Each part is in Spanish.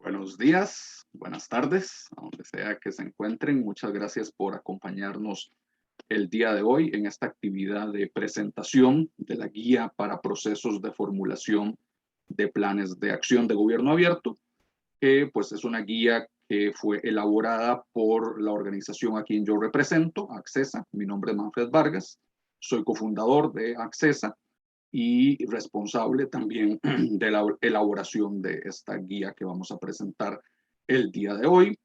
Buenos días, buenas tardes, a donde sea que se encuentren. Muchas gracias por acompañarnos el día de hoy en esta actividad de presentación de la guía para procesos de formulación de planes de acción de gobierno abierto, que pues es una guía que fue elaborada por la organización a quien yo represento, Accesa. Mi nombre es Manfred Vargas, soy cofundador de Accesa y responsable también de la elaboración de esta guía que vamos a presentar el día de hoy.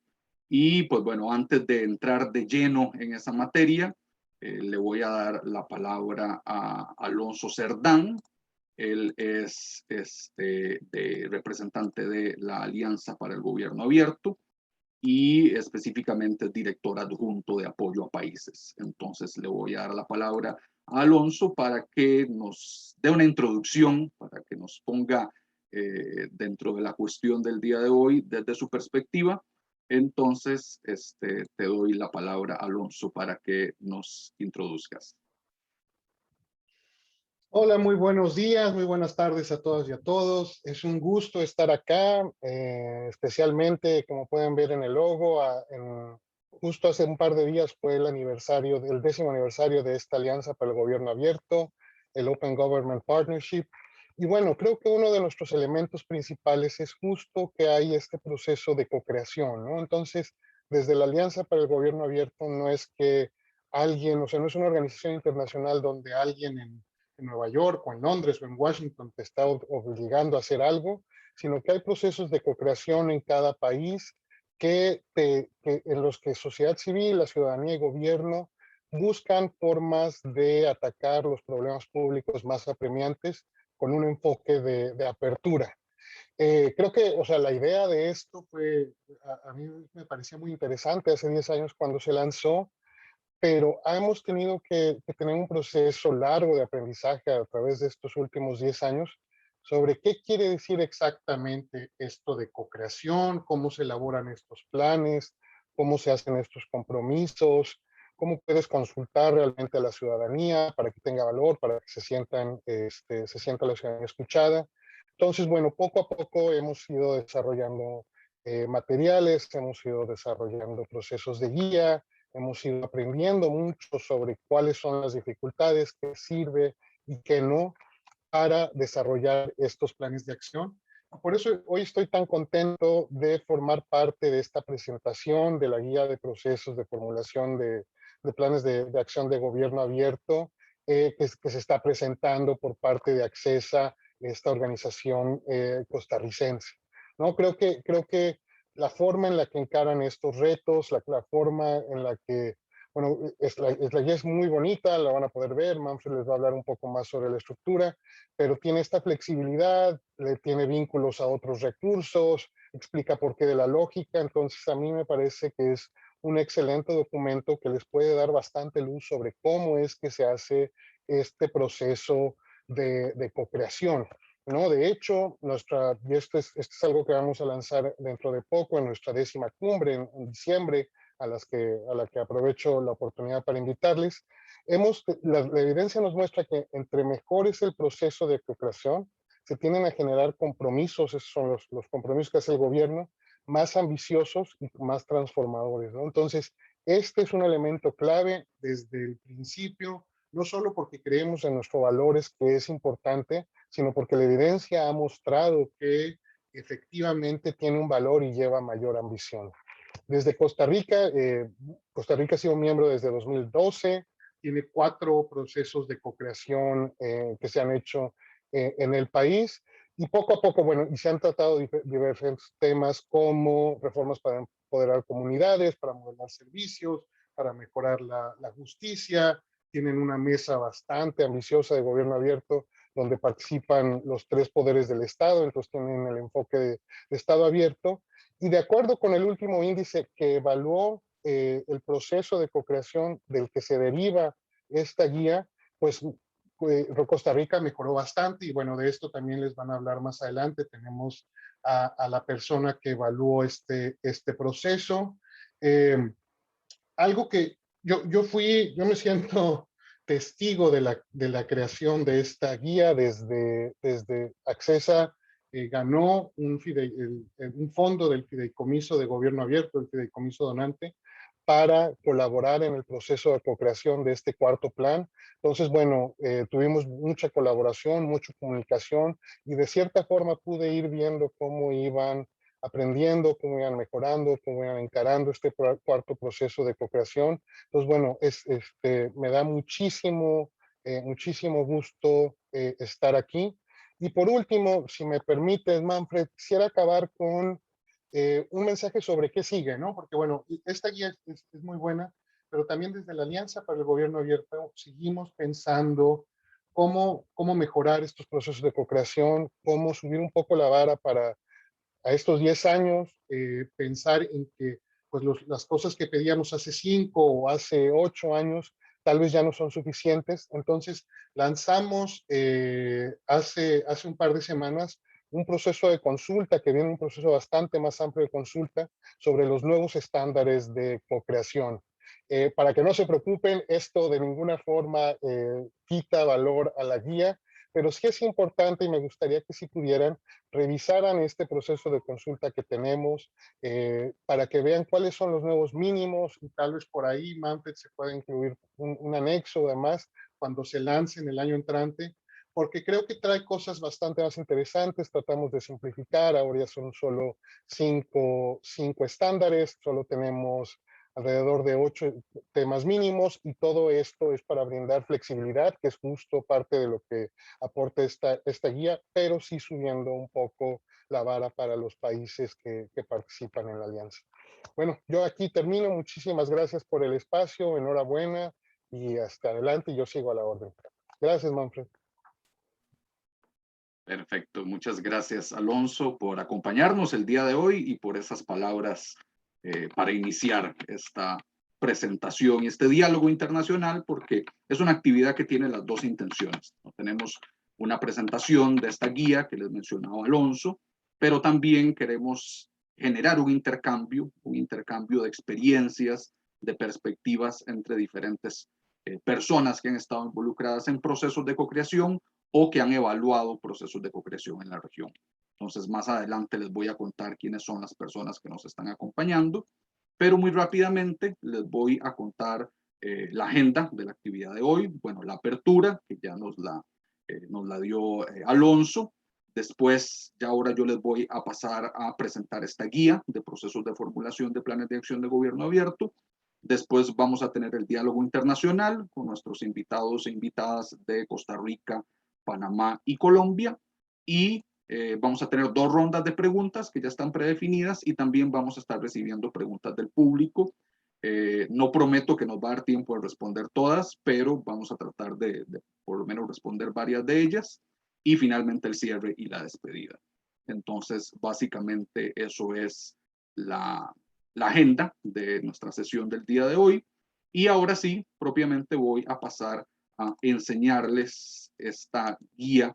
Y pues bueno, antes de entrar de lleno en esa materia, le voy a dar la palabra a Alonso Cerdán. Él es representante de la Alianza para el Gobierno Abierto y específicamente es director adjunto de apoyo a países. Entonces le voy a dar la palabra a Alonso para que nos dé una introducción, para que nos ponga dentro de la cuestión del día de hoy desde su perspectiva. Entonces, te doy la palabra, Alonso, para que nos introduzcas. Hola, muy buenos días, muy buenas tardes a todas y a todos. Es un gusto estar acá, especialmente como pueden ver en el logo, justo hace un par de días fue el aniversario, el 10º aniversario de esta alianza para el gobierno abierto, el Open Government Partnership. Y bueno, creo que uno de nuestros elementos principales es justo que hay este proceso de co-creación, ¿no? Entonces, desde la Alianza para el Gobierno Abierto no es que alguien, o sea, no es una organización internacional donde alguien en Nueva York o en Londres o en Washington te está obligando a hacer algo, sino que hay procesos de co-creación en cada país en los que sociedad civil, la ciudadanía y gobierno buscan formas de atacar los problemas públicos más apremiantes con un enfoque de apertura. Creo que, o sea, la idea de esto fue, a mí me parecía muy interesante hace 10 años cuando se lanzó, pero hemos tenido que tener un proceso largo de aprendizaje a través de estos últimos 10 años sobre qué quiere decir exactamente esto de co-creación, cómo se elaboran estos planes, cómo se hacen estos compromisos, cómo puedes consultar realmente a la ciudadanía para que tenga valor, para que se sienta la ciudadanía escuchada. Entonces, bueno, poco a poco hemos ido desarrollando materiales, hemos ido desarrollando procesos de guía, hemos ido aprendiendo mucho sobre cuáles son las dificultades, qué sirve y qué no para desarrollar estos planes de acción. Por eso hoy estoy tan contento de formar parte de esta presentación de la guía de procesos de formulación de planes de acción de gobierno abierto que se está presentando por parte de Accesa, esta organización costarricense. ¿No? Creo que la forma en la que encaran estos retos, la forma en la que, bueno, la guía es muy bonita, la van a poder ver, Manfred les va a hablar un poco más sobre la estructura, pero tiene esta flexibilidad, le tiene vínculos a otros recursos, explica por qué de la lógica, entonces a mí me parece que es un excelente documento que les puede dar bastante luz sobre cómo es que se hace este proceso de co-creación. ¿No? De hecho, y esto es algo que vamos a lanzar dentro de poco en nuestra 10ª cumbre en diciembre, a la que aprovecho la oportunidad para invitarles. La evidencia nos muestra que entre mejor es el proceso de co-creación, se tienden a generar compromisos, esos son los compromisos que hace el gobierno, más ambiciosos y más transformadores, ¿no? Entonces, este es un elemento clave desde el principio, no solo porque creemos en nuestros valores, que es importante, sino porque la evidencia ha mostrado que efectivamente tiene un valor y lleva mayor ambición. Desde Costa Rica ha sido miembro desde 2012, tiene 4 procesos de co-creación que se han hecho en el país y poco a poco, bueno, y se han tratado diversos temas como reformas para empoderar comunidades, para modelar servicios, para mejorar la justicia, tienen una mesa bastante ambiciosa de gobierno abierto donde participan los 3 poderes del Estado, entonces tienen el enfoque de Estado abierto. Y de acuerdo con el último índice que evaluó el proceso de co-creación del que se deriva esta guía, pues Costa Rica mejoró bastante y bueno, de esto también les van a hablar más adelante. Tenemos a la persona que evaluó este proceso. Eh, Algo que yo me siento testigo de la creación de esta guía desde Accesa. ganó un fondo del Fideicomiso de Gobierno Abierto, el Fideicomiso Donante, para colaborar en el proceso de co-creación de este cuarto plan. Entonces, bueno, tuvimos mucha colaboración, mucha comunicación y de cierta forma pude ir viendo cómo iban aprendiendo, cómo iban mejorando, cómo iban encarando este cuarto proceso de co-creación. Entonces, bueno, me da muchísimo gusto estar aquí. Y por último, si me permites, Manfred, quisiera acabar con un mensaje sobre qué sigue, ¿no? Porque bueno, esta guía es muy buena, pero también desde la Alianza para el Gobierno Abierto seguimos pensando cómo mejorar estos procesos de co-creación, cómo subir un poco la vara para a estos 10 años, pensar en que pues las cosas que pedíamos hace 5 o hace 8 años tal vez ya no son suficientes. Entonces lanzamos hace un par de semanas un proceso de consulta, que viene un proceso bastante más amplio de consulta sobre los nuevos estándares de co-creación. Para que no se preocupen, esto de ninguna forma quita valor a la guía, pero sí es importante y me gustaría que si pudieran revisaran este proceso de consulta que tenemos para que vean cuáles son los nuevos mínimos y tal vez por ahí Manfred se pueda incluir un anexo además cuando se lance en el año entrante, porque creo que trae cosas bastante más interesantes. Tratamos de simplificar, ahora ya son solo cinco estándares, solo tenemos alrededor de 8 temas mínimos y todo esto es para brindar flexibilidad, que es justo parte de lo que aporta esta guía, pero sí subiendo un poco la vara para los países que participan en la alianza. Bueno, yo aquí termino. Muchísimas gracias por el espacio. Enhorabuena y hasta adelante. Yo sigo a la orden. Gracias, Manfred. Perfecto. Muchas gracias, Alonso, por acompañarnos el día de hoy y por esas palabras para iniciar esta presentación y este diálogo internacional, porque es una actividad que tiene las dos intenciones, ¿no? Tenemos una presentación de esta guía que les mencionaba Alonso, pero también queremos generar un intercambio de experiencias, de perspectivas entre diferentes personas que han estado involucradas en procesos de co-creación o que han evaluado procesos de co-creación en la región. Entonces, más adelante les voy a contar quiénes son las personas que nos están acompañando, pero muy rápidamente les voy a contar la agenda de la actividad de hoy. Bueno, la apertura, que ya nos la dio Alonso. Después, ya ahora yo les voy a pasar a presentar esta guía de procesos de formulación de planes de acción de gobierno abierto. Después vamos a tener el diálogo internacional con nuestros invitados e invitadas de Costa Rica, Panamá y Colombia. Y vamos a tener 2 rondas de preguntas que ya están predefinidas y también vamos a estar recibiendo preguntas del público. No prometo que nos va a dar tiempo de responder todas, pero vamos a tratar de por lo menos responder varias de ellas. Y finalmente el cierre y la despedida. Entonces, básicamente eso es la agenda de nuestra sesión del día de hoy. Y ahora sí, propiamente voy a pasar a enseñarles esta guía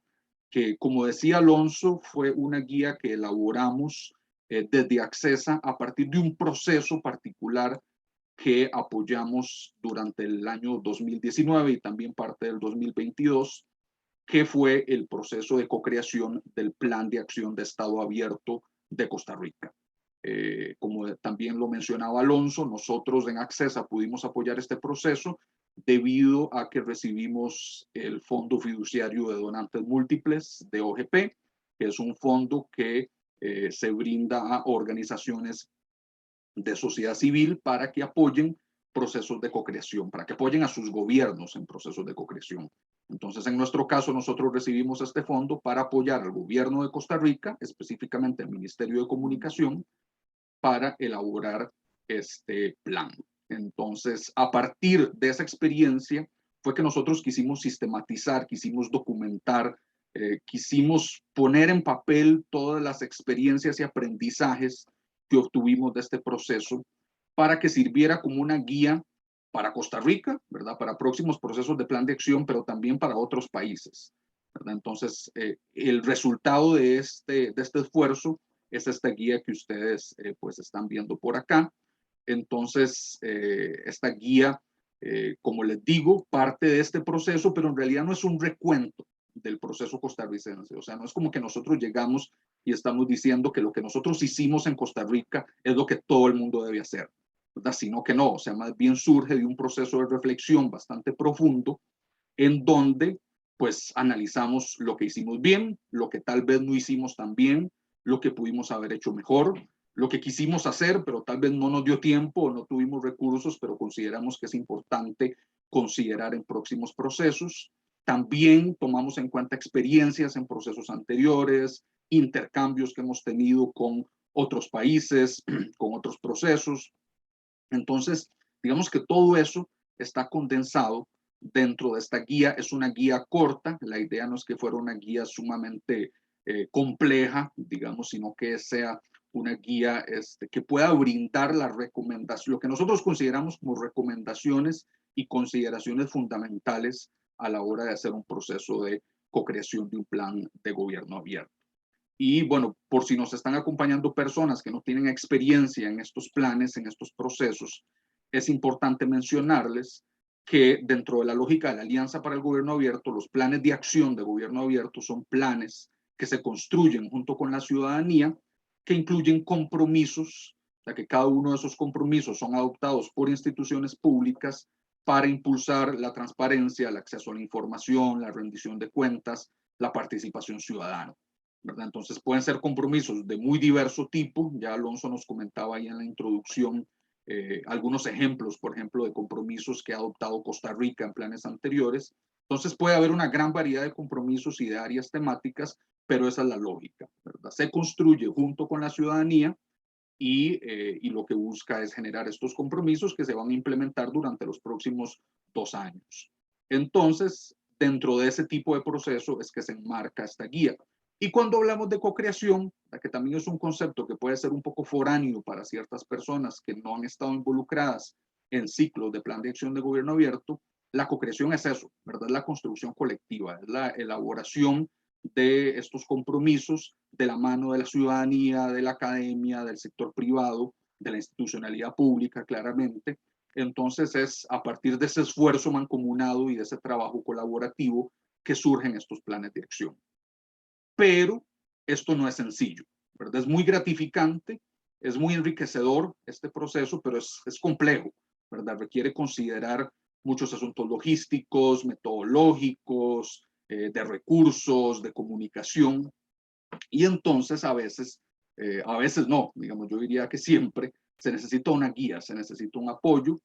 que, como decía Alonso, fue una guía que elaboramos desde Accesa a partir de un proceso particular que apoyamos durante el año 2019 y también parte del 2022, que fue el proceso de co-creación del Plan de Acción de Estado Abierto de Costa Rica. Como también lo mencionaba Alonso, nosotros en Accesa pudimos apoyar este proceso debido a que recibimos el Fondo Fiduciario de Donantes Múltiples de OGP, que es un fondo que se brinda a organizaciones de sociedad civil para que apoyen procesos de co-creación, para que apoyen a sus gobiernos en procesos de co-creación. Entonces, en nuestro caso, nosotros recibimos este fondo para apoyar al gobierno de Costa Rica, específicamente el Ministerio de Comunicación, para elaborar este plan. Entonces, a partir de esa experiencia, fue que nosotros quisimos sistematizar, quisimos documentar, quisimos poner en papel todas las experiencias y aprendizajes que obtuvimos de este proceso para que sirviera como una guía para Costa Rica, ¿verdad? Para próximos procesos de plan de acción, pero también para otros países, ¿verdad? Entonces, el resultado de este esfuerzo es esta guía que ustedes pues están viendo por acá. Entonces, esta guía, como les digo, parte de este proceso, pero en realidad no es un recuento del proceso costarricense. O sea, no es como que nosotros llegamos y estamos diciendo que lo que nosotros hicimos en Costa Rica es lo que todo el mundo debe hacer, ¿verdad? Sino que no, o sea, más bien surge de un proceso de reflexión bastante profundo en donde pues analizamos lo que hicimos bien, lo que tal vez no hicimos tan bien, lo que pudimos haber hecho mejor, lo que quisimos hacer, pero tal vez no nos dio tiempo o no tuvimos recursos, pero consideramos que es importante considerar en próximos procesos. También tomamos en cuenta experiencias en procesos anteriores, intercambios que hemos tenido con otros países, con otros procesos. Entonces, digamos que todo eso está condensado dentro de esta guía. Es una guía corta, la idea no es que fuera una guía sumamente compleja, digamos, sino que sea una guía que pueda brindar la recomendación, lo que nosotros consideramos como recomendaciones y consideraciones fundamentales a la hora de hacer un proceso de co-creación de un plan de gobierno abierto. Y bueno, por si nos están acompañando personas que no tienen experiencia en estos planes, en estos procesos, es importante mencionarles que dentro de la lógica de la Alianza para el Gobierno Abierto, los planes de acción de gobierno abierto son planes que se construyen junto con la ciudadanía, que incluyen compromisos, o sea que cada uno de esos compromisos son adoptados por instituciones públicas para impulsar la transparencia, el acceso a la información, la rendición de cuentas, la participación ciudadana, ¿verdad? Entonces pueden ser compromisos de muy diverso tipo. Ya Alonso nos comentaba ahí en la introducción algunos ejemplos, por ejemplo, de compromisos que ha adoptado Costa Rica en planes anteriores. Entonces puede haber una gran variedad de compromisos y de áreas temáticas, pero esa es la lógica, ¿verdad? Se construye junto con la ciudadanía y lo que busca es generar estos compromisos que se van a implementar durante los próximos 2 años. Entonces, dentro de ese tipo de proceso es que se enmarca esta guía. Y cuando hablamos de co-creación, que también es un concepto que puede ser un poco foráneo para ciertas personas que no han estado involucradas en ciclos de plan de acción de gobierno abierto, la co-creación es eso, ¿verdad? La construcción colectiva, es la elaboración de estos compromisos de la mano de la ciudadanía, de la academia, del sector privado, de la institucionalidad pública, claramente. Entonces es a partir de ese esfuerzo mancomunado y de ese trabajo colaborativo que surgen estos planes de acción. Pero esto no es sencillo, ¿verdad? Es muy gratificante, es muy enriquecedor este proceso, pero es complejo, ¿verdad? Requiere considerar muchos asuntos logísticos, metodológicos, de recursos, de comunicación, y entonces a veces no, digamos, yo diría que siempre se necesita una guía, se necesita un apoyo.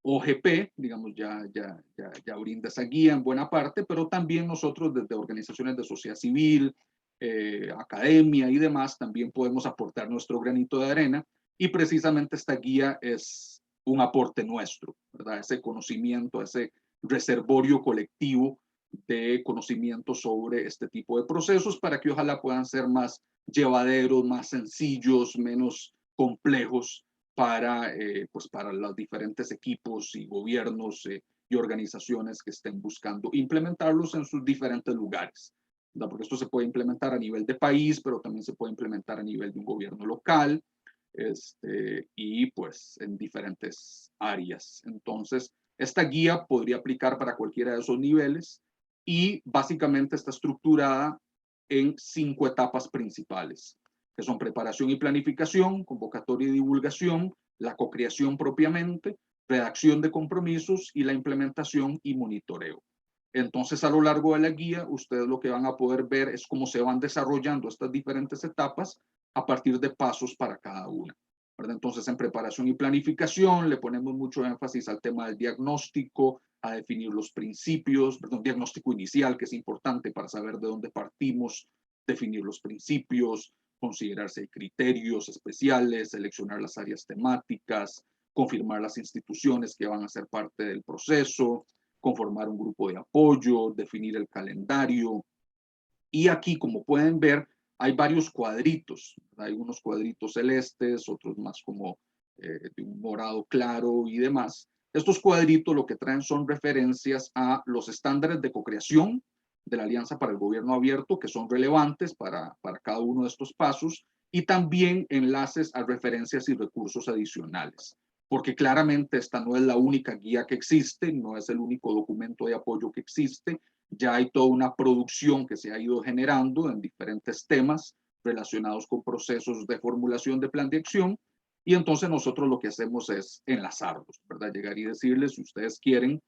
OGP, digamos, ya brinda esa guía en buena parte, pero también nosotros desde organizaciones de sociedad civil, academia y demás, también podemos aportar nuestro granito de arena, y precisamente esta guía es un aporte nuestro, ¿verdad? Ese conocimiento, ese reservorio colectivo de conocimiento sobre este tipo de procesos para que ojalá puedan ser más llevaderos, más sencillos, menos complejos pues para los diferentes equipos y gobiernos y organizaciones que estén buscando implementarlos en sus diferentes lugares, ¿verdad? Porque esto se puede implementar a nivel de país, pero también se puede implementar a nivel de un gobierno local, y pues en diferentes áreas. Entonces, esta guía podría aplicar para cualquiera de esos niveles y básicamente está estructurada en 5 etapas principales, que son preparación y planificación, convocatoria y divulgación, la cocreación propiamente, redacción de compromisos y la implementación y monitoreo. Entonces, a lo largo de la guía, ustedes lo que van a poder ver es cómo se van desarrollando estas diferentes etapas a partir de pasos para cada una, ¿verdad? Entonces, en preparación y planificación le ponemos mucho énfasis al tema del diagnóstico, a definir los principios, perdón, diagnóstico inicial, que es importante para saber de dónde partimos, definir los principios, considerar si hay criterios especiales, seleccionar las áreas temáticas, confirmar las instituciones que van a ser parte del proceso, conformar un grupo de apoyo, definir el calendario. Y aquí, como pueden ver, hay varios cuadritos. Hay unos cuadritos celestes, otros más como de un morado claro y demás. Estos cuadritos lo que traen son referencias a los estándares de cocreación de la Alianza para el Gobierno Abierto, que son relevantes para cada uno de estos pasos, y también enlaces a referencias y recursos adicionales, porque claramente esta no es la única guía que existe, no es el único documento de apoyo que existe. Ya hay toda una producción que se ha ido generando en diferentes temas relacionados con procesos de formulación de plan de acción. Y entonces nosotros lo que hacemos es enlazarlos, ¿verdad? Llegar y decirles, si ustedes quieren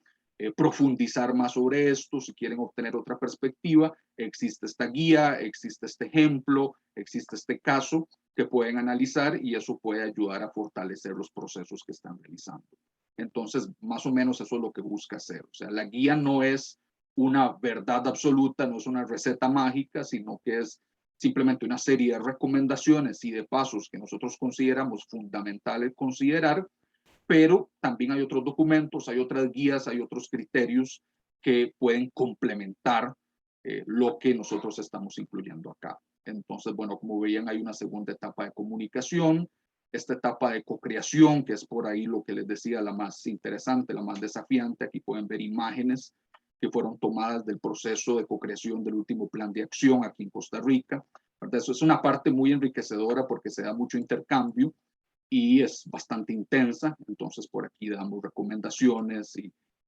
profundizar más sobre esto, si quieren obtener otra perspectiva, existe esta guía, existe este ejemplo, existe este caso que pueden analizar y eso puede ayudar a fortalecer los procesos que están realizando. Entonces, más o menos eso es lo que busca hacer. O sea, la guía no es una verdad absoluta, no es una receta mágica, sino que es simplemente una serie de recomendaciones y de pasos que nosotros consideramos fundamentales considerar, pero también hay otros documentos, hay otras guías, hay otros criterios que pueden complementar lo que nosotros estamos incluyendo acá. Entonces, bueno, como veían, hay una segunda etapa de comunicación, esta etapa de co-creación, que es por ahí lo que les decía, la más interesante, la más desafiante. Aquí pueden ver imágenes que fueron tomadas del proceso de co-creación del último plan de acción aquí en Costa Rica. Eso es una parte muy enriquecedora porque se da mucho intercambio y es bastante intensa. Entonces, por aquí damos recomendaciones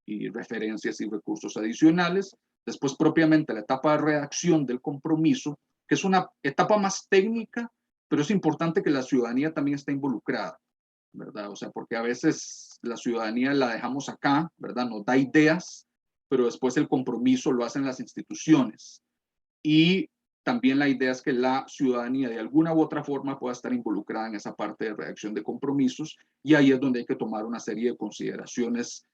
y referencias y recursos adicionales. Después, propiamente, la etapa de redacción del compromiso, que es una etapa más técnica, pero es importante que la ciudadanía también esté involucrada, ¿verdad? O sea, porque a veces la ciudadanía la dejamos acá, ¿verdad? Nos da ideas, pero después el compromiso lo hacen las instituciones. Y también la idea es que la ciudadanía de alguna u otra forma pueda estar involucrada en esa parte de redacción de compromisos y ahí es donde hay que tomar una serie de consideraciones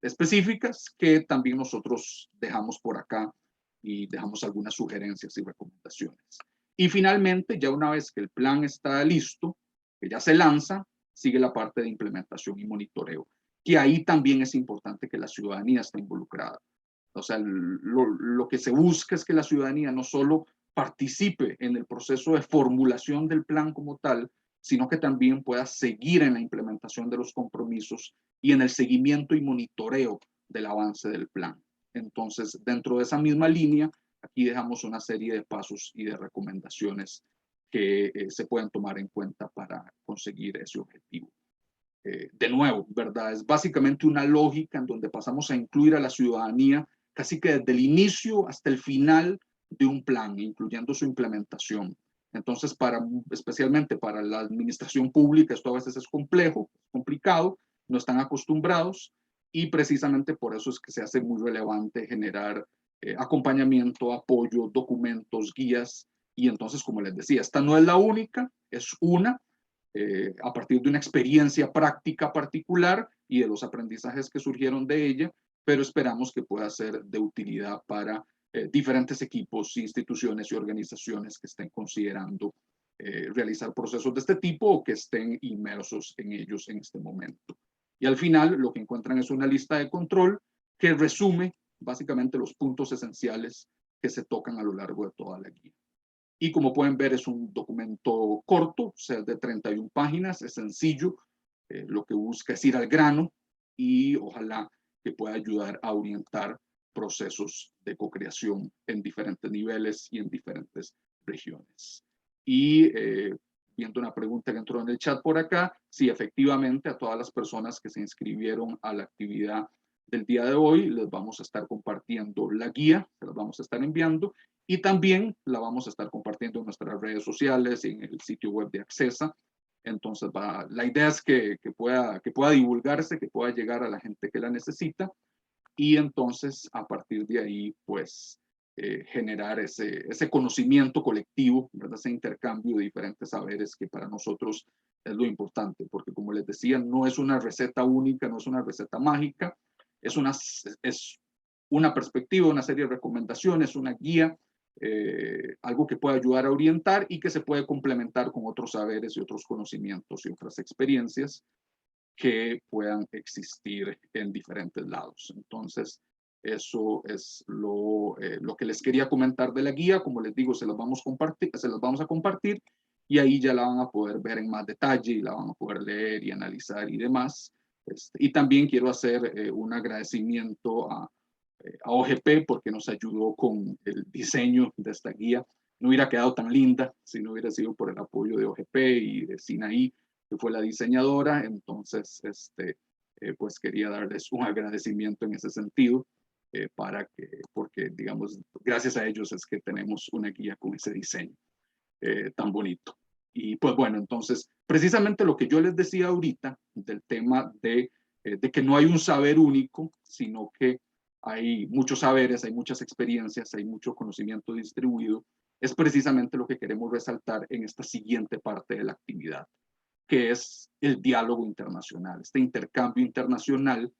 específicas que también nosotros dejamos por acá y dejamos algunas sugerencias y recomendaciones. Y finalmente, ya una vez que el plan está listo, que ya se lanza, sigue la parte de implementación y monitoreo, que ahí también es importante que la ciudadanía esté involucrada. O sea, lo que se busca es que la ciudadanía no solo participe en el proceso de formulación del plan como tal, sino que también pueda seguir en la implementación de los compromisos y en el seguimiento y monitoreo del avance del plan. Entonces, dentro de esa misma línea, aquí dejamos una serie de pasos y de recomendaciones que se pueden tomar en cuenta para conseguir ese objetivo. De nuevo, ¿verdad? Es básicamente una lógica en donde pasamos a incluir a la ciudadanía casi que desde el inicio hasta el final de un plan, incluyendo su implementación. Entonces, especialmente para la administración pública, esto a veces es complejo, complicado, no están acostumbrados y precisamente por eso es que se hace muy relevante generar acompañamiento, apoyo, documentos, guías. Y entonces, como les decía, esta no es la única, es una, a partir de una experiencia práctica particular y de los aprendizajes que surgieron de ella, pero esperamos que pueda ser de utilidad para diferentes equipos, instituciones y organizaciones que estén considerando realizar procesos de este tipo o que estén inmersos en ellos en este momento. Y al final lo que encuentran es una lista de control que resume básicamente los puntos esenciales que se tocan a lo largo de toda la guía. Y como pueden ver, es un documento corto, o sea, de 31 páginas, es sencillo, lo que busca es ir al grano y ojalá que pueda ayudar a orientar procesos de co-creación en diferentes niveles y en diferentes regiones. Y viendo una pregunta que entró en el chat por acá, sí, efectivamente, a todas las personas que se inscribieron a la actividad del día de hoy, les vamos a estar compartiendo la guía, se las vamos a estar enviando y también la vamos a estar compartiendo en nuestras redes sociales y en el sitio web de Accesa. Entonces, la idea es que pueda divulgarse, que pueda llegar a la gente que la necesita y entonces a partir de ahí, pues, generar ese conocimiento colectivo, ¿verdad? Ese intercambio de diferentes saberes que para nosotros es lo importante, porque como les decía, no es una receta única, no es una receta mágica, es una perspectiva, una serie de recomendaciones, una guía, algo que puede ayudar a orientar y que se puede complementar con otros saberes y otros conocimientos y otras experiencias que puedan existir en diferentes lados. Entonces, eso es lo que les quería comentar de la guía. Como les digo, se las vamos a compartir y ahí ya la van a poder ver en más detalle y la van a poder leer y analizar y demás. Y también quiero hacer un agradecimiento a OGP porque nos ayudó con el diseño de esta guía. No hubiera quedado tan linda si no hubiera sido por el apoyo de OGP y de Sinaí, que fue la diseñadora. Entonces, pues quería darles un agradecimiento en ese sentido, porque, digamos, gracias a ellos es que tenemos una guía con ese diseño. tan bonito. Y pues bueno, entonces, precisamente lo que yo les decía ahorita del tema de que no hay un saber único, sino que hay muchos saberes, hay muchas experiencias, hay mucho conocimiento distribuido, es precisamente lo que queremos resaltar en esta siguiente parte de la actividad, que es el diálogo internacional, este intercambio internacional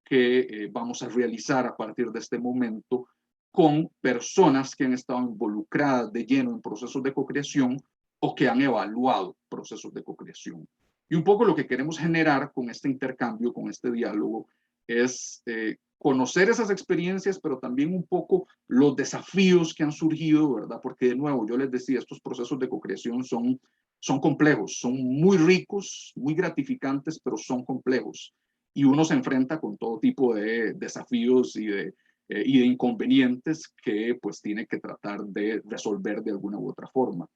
que vamos a realizar a partir de este momento con personas que han estado involucradas de lleno en procesos de cocreación o que han evaluado procesos de cocreación. Y un poco lo que queremos generar con este intercambio, con este diálogo, es conocer esas experiencias, pero también un poco los desafíos que han surgido, ¿verdad? Porque de nuevo, yo les decía, estos procesos de cocreación son complejos, son muy ricos, muy gratificantes, pero son complejos. Y uno se enfrenta con todo tipo de desafíos y de inconvenientes que pues tiene que tratar de resolver de alguna u otra forma.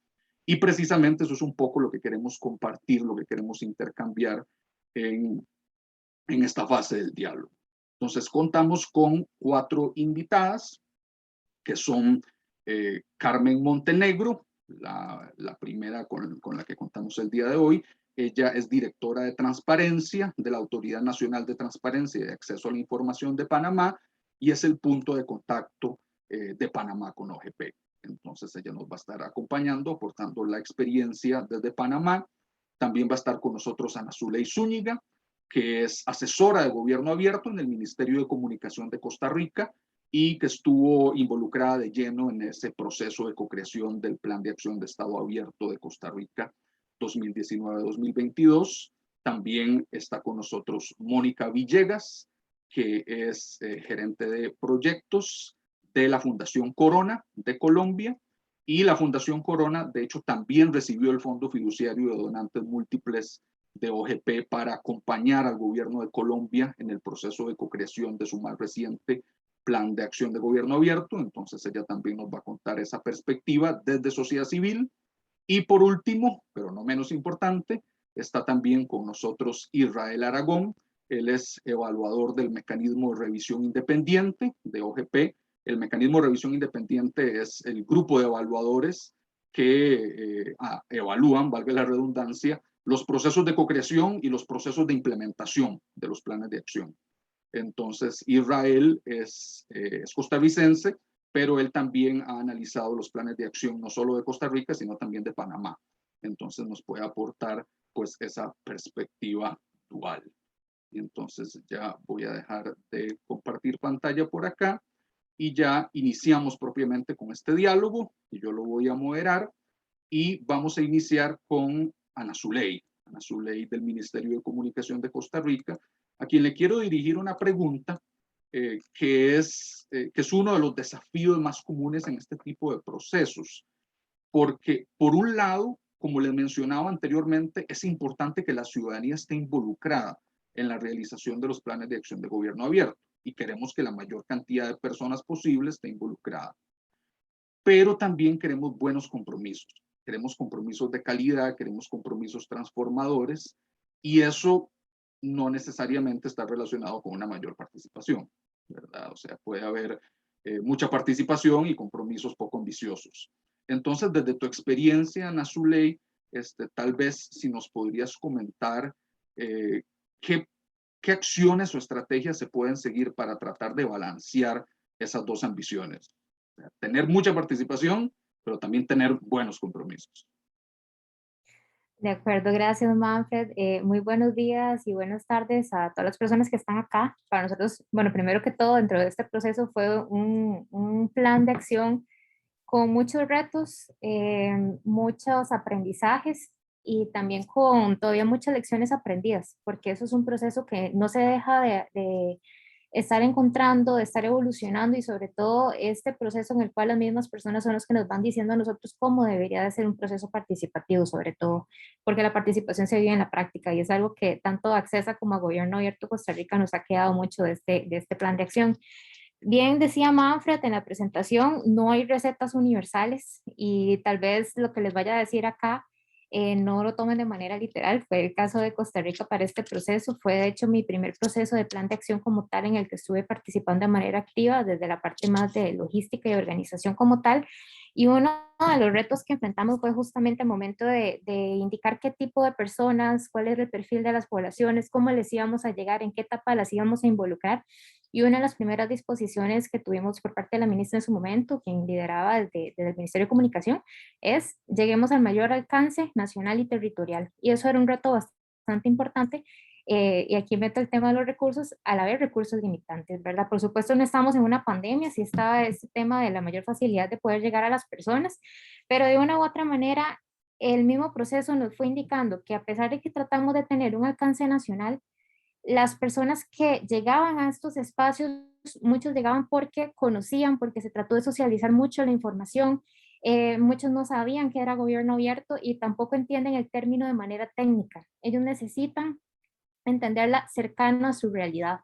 Y precisamente eso es un poco lo que queremos compartir, lo que queremos intercambiar en esta fase del diálogo. Entonces contamos con 4 invitadas, que son Carmen Montenegro, la primera con la que contamos el día de hoy. Ella es directora de transparencia de la Autoridad Nacional de Transparencia y de Acceso a la Información de Panamá y es el punto de contacto de Panamá con OGP. Entonces ella nos va a estar acompañando, aportando la experiencia desde Panamá. También va a estar con nosotros Ana Zuley Zúñiga, que es asesora de gobierno abierto en el Ministerio de Comunicación de Costa Rica y que estuvo involucrada de lleno en ese proceso de cocreación del Plan de Acción de Estado Abierto de Costa Rica 2019-2022. También está con nosotros Mónica Villegas, que es gerente de proyectos de la Fundación Corona de Colombia. Y la Fundación Corona, de hecho, también recibió el Fondo Fiduciario de Donantes Múltiples de OGP para acompañar al gobierno de Colombia en el proceso de cocreación de su más reciente Plan de Acción de Gobierno Abierto. Entonces ella también nos va a contar esa perspectiva desde sociedad civil. Y por último, pero no menos importante, está también con nosotros Israel Aragón. Él es evaluador del mecanismo de revisión independiente de OGP. El mecanismo de revisión independiente es el grupo de evaluadores que evalúan, valga la redundancia, los procesos de cocreación y los procesos de implementación de los planes de acción. Entonces, Israel es costarricense, pero él también ha analizado los planes de acción no solo de Costa Rica, sino también de Panamá. Entonces, nos puede aportar pues esa perspectiva dual. Y entonces ya voy a dejar de compartir pantalla por acá y ya iniciamos propiamente con este diálogo y yo lo voy a moderar y vamos a iniciar con Ana Zuley del Ministerio de Comunicación de Costa Rica, a quien le quiero dirigir una pregunta que es uno de los desafíos más comunes en este tipo de procesos, porque por un lado, como les mencionaba anteriormente, es importante que la ciudadanía esté involucrada en la realización de los planes de acción de gobierno abierto y queremos que la mayor cantidad de personas posible esté involucrada. Pero también queremos buenos compromisos. Queremos compromisos de calidad, queremos compromisos transformadores y eso no necesariamente está relacionado con una mayor participación, ¿verdad? O sea, puede haber mucha participación y compromisos poco ambiciosos. Entonces, desde tu experiencia, Ana Zuley, tal vez si nos podrías comentar qué, qué acciones o estrategias se pueden seguir para tratar de balancear esas dos ambiciones. O sea, tener mucha participación, pero también tener buenos compromisos. De acuerdo, gracias Manfred. Muy buenos días y buenas tardes a todas las personas que están acá. Para nosotros, bueno, primero que todo, dentro de este proceso fue un plan de acción con muchos retos, muchos aprendizajes y también con todavía muchas lecciones aprendidas, porque eso es un proceso que no se deja de estar encontrando, de estar evolucionando y sobre todo este proceso en el cual las mismas personas son los que nos van diciendo a nosotros cómo debería de ser un proceso participativo, sobre todo, porque la participación se vive en la práctica y es algo que tanto Accesa como a Gobierno Abierto Costa Rica nos ha quedado mucho de este plan de acción. Bien decía Manfred en la presentación, no hay recetas universales y tal vez lo que les vaya a decir acá no lo tomen de manera literal. Fue el caso de Costa Rica para este proceso. Fue de hecho mi primer proceso de plan de acción como tal en el que estuve participando de manera activa desde la parte más de logística y organización como tal. Y uno de los retos que enfrentamos fue justamente el momento de indicar qué tipo de personas, cuál era el perfil de las poblaciones, cómo les íbamos a llegar, en qué etapa las íbamos a involucrar. Y una de las primeras disposiciones que tuvimos por parte de la ministra en su momento, quien lideraba desde el Ministerio de Comunicación, es lleguemos al mayor alcance nacional y territorial. Y eso era un reto bastante importante. Y aquí meto el tema de los recursos, a la vez recursos limitantes, ¿verdad? Por supuesto no estamos en una pandemia, sí estaba este tema de la mayor facilidad de poder llegar a las personas, pero de una u otra manera el mismo proceso nos fue indicando que a pesar de que tratamos de tener un alcance nacional, las personas que llegaban a estos espacios, muchos llegaban porque conocían, porque se trató de socializar mucho la información, muchos no sabían que era gobierno abierto y tampoco entienden el término de manera técnica. Ellos necesitan entenderla cercana a su realidad.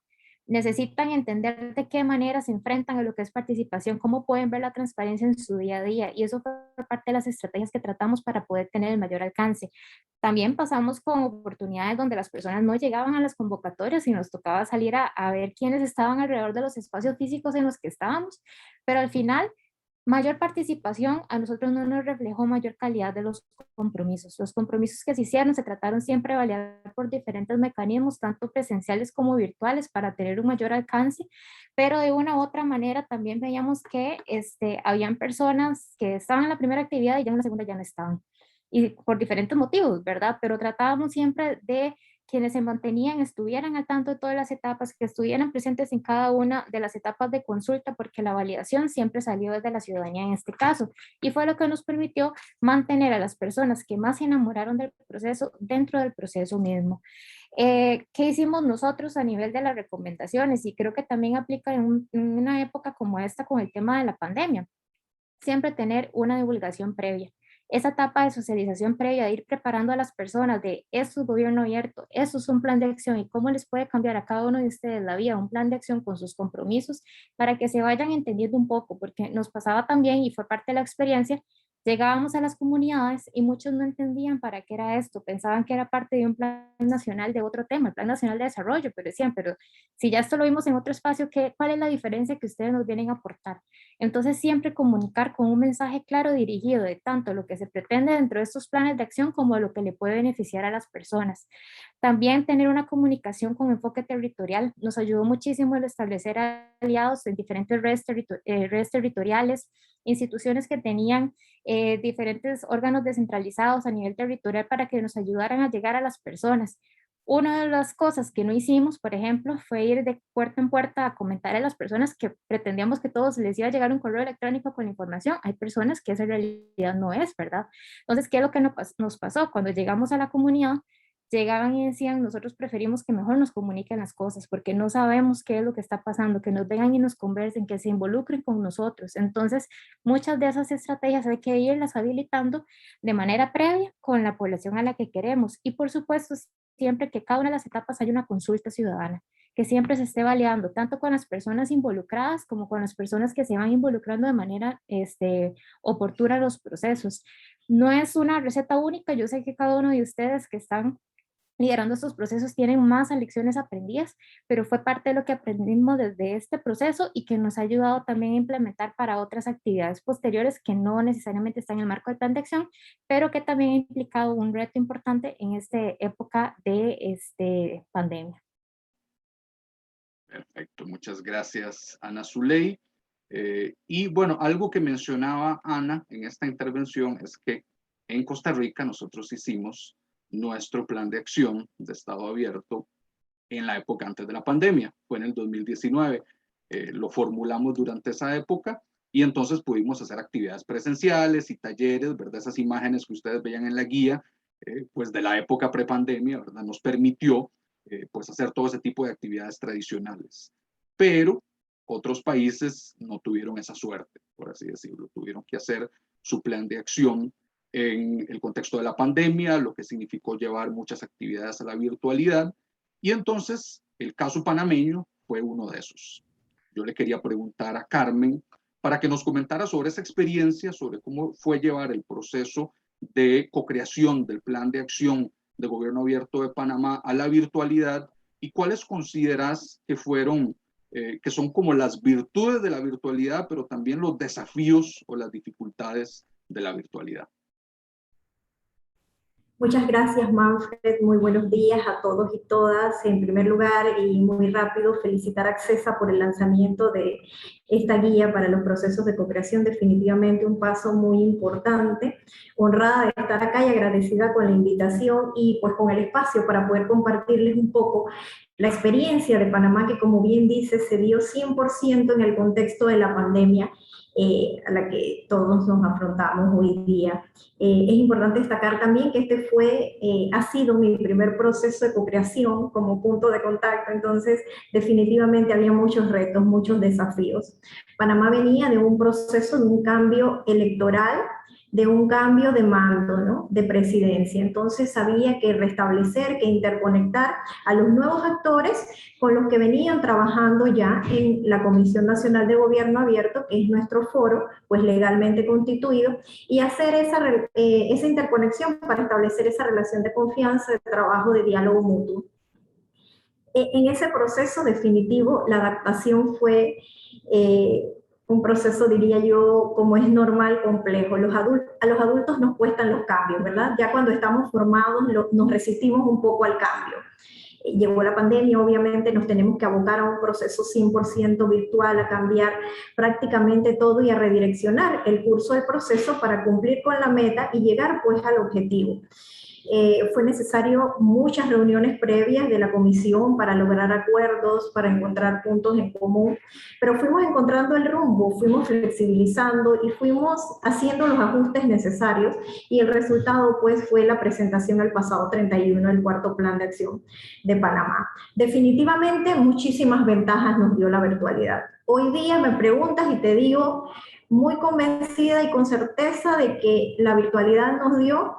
Necesitan entender de qué manera se enfrentan a lo que es participación, cómo pueden ver la transparencia en su día a día. Y eso fue parte de las estrategias que tratamos para poder tener el mayor alcance. También pasamos con oportunidades donde las personas no llegaban a las convocatorias y nos tocaba salir a ver quiénes estaban alrededor de los espacios físicos en los que estábamos, pero al final mayor participación a nosotros no nos reflejó mayor calidad de los compromisos. Los compromisos que se hicieron se trataron siempre de validar por diferentes mecanismos, tanto presenciales como virtuales, para tener un mayor alcance, pero de una u otra manera también veíamos que habían personas que estaban en la primera actividad y ya en la segunda ya no estaban. Y por diferentes motivos, ¿verdad? Pero tratábamos siempre de quienes se mantenían estuvieran al tanto de todas las etapas, que estuvieran presentes en cada una de las etapas de consulta, porque la validación siempre salió desde la ciudadanía en este caso, y fue lo que nos permitió mantener a las personas que más se enamoraron del proceso dentro del proceso mismo. ¿Qué hicimos nosotros a nivel de las recomendaciones? Y creo que también aplica en una época como esta con el tema de la pandemia. Siempre tener una divulgación previa. Esa etapa de socialización previa, de ir preparando a las personas de esto es gobierno abierto, esto es un plan de acción y cómo les puede cambiar a cada uno de ustedes la vida, un plan de acción con sus compromisos para que se vayan entendiendo un poco, porque nos pasaba también y fue parte de la experiencia. Llegábamos a las comunidades y muchos no entendían para qué era esto, pensaban que era parte de un plan nacional de otro tema, el Plan Nacional de Desarrollo, pero decían, pero si ya esto lo vimos en otro espacio, ¿cuál es la diferencia que ustedes nos vienen a aportar? Entonces, siempre comunicar con un mensaje claro dirigido de tanto lo que se pretende dentro de estos planes de acción como lo que le puede beneficiar a las personas. También tener una comunicación con enfoque territorial nos ayudó muchísimo el establecer aliados en diferentes redes territoriales, instituciones que tenían diferentes órganos descentralizados a nivel territorial para que nos ayudaran a llegar a las personas. Una de las cosas que no hicimos, por ejemplo, fue ir de puerta en puerta a comentar a las personas que pretendíamos que todos les iba a llegar un correo electrónico con la información. Hay personas que esa realidad no es, ¿verdad? Entonces, ¿qué es lo que nos pasó? Cuando llegamos a la comunidad, llegaban y decían, nosotros preferimos que mejor nos comuniquen las cosas porque no sabemos qué es lo que está pasando, que nos vengan y nos conversen, que se involucren con nosotros. Entonces, muchas de esas estrategias hay que irlas habilitando de manera previa con la población a la que queremos. Y por supuesto, siempre que cada una de las etapas haya una consulta ciudadana, que siempre se esté validando tanto con las personas involucradas como con las personas que se van involucrando de manera oportuna en los procesos. No es una receta única, yo sé que cada uno de ustedes que están liderando estos procesos tienen más lecciones aprendidas, pero fue parte de lo que aprendimos desde este proceso y que nos ha ayudado también a implementar para otras actividades posteriores que no necesariamente están en el marco del plan de acción, pero que también ha implicado un reto importante en esta época de pandemia. Perfecto, muchas gracias, Ana Zuley. Y bueno, algo que mencionaba Ana en esta intervención es que en Costa Rica nosotros hicimos nuestro plan de acción de Estado abierto en la época antes de la pandemia, fue en el 2019. Lo formulamos durante esa época y entonces pudimos hacer actividades presenciales y talleres, ¿verdad? Esas imágenes que ustedes veían en la guía, pues de la época prepandemia, ¿verdad? Nos permitió pues hacer todo ese tipo de actividades tradicionales. Pero otros países no tuvieron esa suerte, por así decirlo. Tuvieron que hacer su plan de acción en el contexto de la pandemia, lo que significó llevar muchas actividades a la virtualidad. Y entonces el caso panameño fue uno de esos. Yo le quería preguntar a Carmen para que nos comentara sobre esa experiencia, sobre cómo fue llevar el proceso de co-creación del plan de acción de Gobierno Abierto de Panamá a la virtualidad y cuáles consideras que fueron que son como las virtudes de la virtualidad, pero también los desafíos o las dificultades de la virtualidad. Muchas gracias, Manfred. Muy buenos días a todos y todas. En primer lugar, y muy rápido, felicitar a Accesa por el lanzamiento de esta guía para los procesos de cooperación. Definitivamente un paso muy importante. Honrada de estar acá y agradecida con la invitación y pues con el espacio para poder compartirles un poco la experiencia de Panamá, que como bien dice, se dio 100% en el contexto de la pandemia a la que todos nos afrontamos hoy día. Es importante destacar también que este ha sido mi primer proceso de co-creación como punto de contacto, entonces definitivamente había muchos retos, muchos desafíos. Panamá venía de un proceso de un cambio electoral, de un cambio de mando, ¿no?, de presidencia. Entonces había que restablecer, que interconectar a los nuevos actores con los que venían trabajando ya en la Comisión Nacional de Gobierno Abierto, que es nuestro foro, pues legalmente constituido, y hacer esa interconexión para establecer esa relación de confianza, de trabajo, de diálogo mutuo. En ese proceso definitivo, la adaptación fue un proceso, diría yo, como es normal, complejo. A los adultos nos cuestan los cambios, ¿verdad? Ya cuando estamos formados nos resistimos un poco al cambio. Llegó la pandemia, obviamente nos tenemos que abocar a un proceso 100% virtual, a cambiar prácticamente todo y a redireccionar el curso del proceso para cumplir con la meta y llegar pues al objetivo. Fue necesario muchas reuniones previas de la comisión para lograr acuerdos, para encontrar puntos en común, pero fuimos encontrando el rumbo, fuimos flexibilizando y fuimos haciendo los ajustes necesarios y el resultado pues fue la presentación el pasado 31 del cuarto plan de acción de Panamá. Definitivamente muchísimas ventajas nos dio la virtualidad. Hoy día me preguntas y te digo muy convencida y con certeza de que la virtualidad nos dio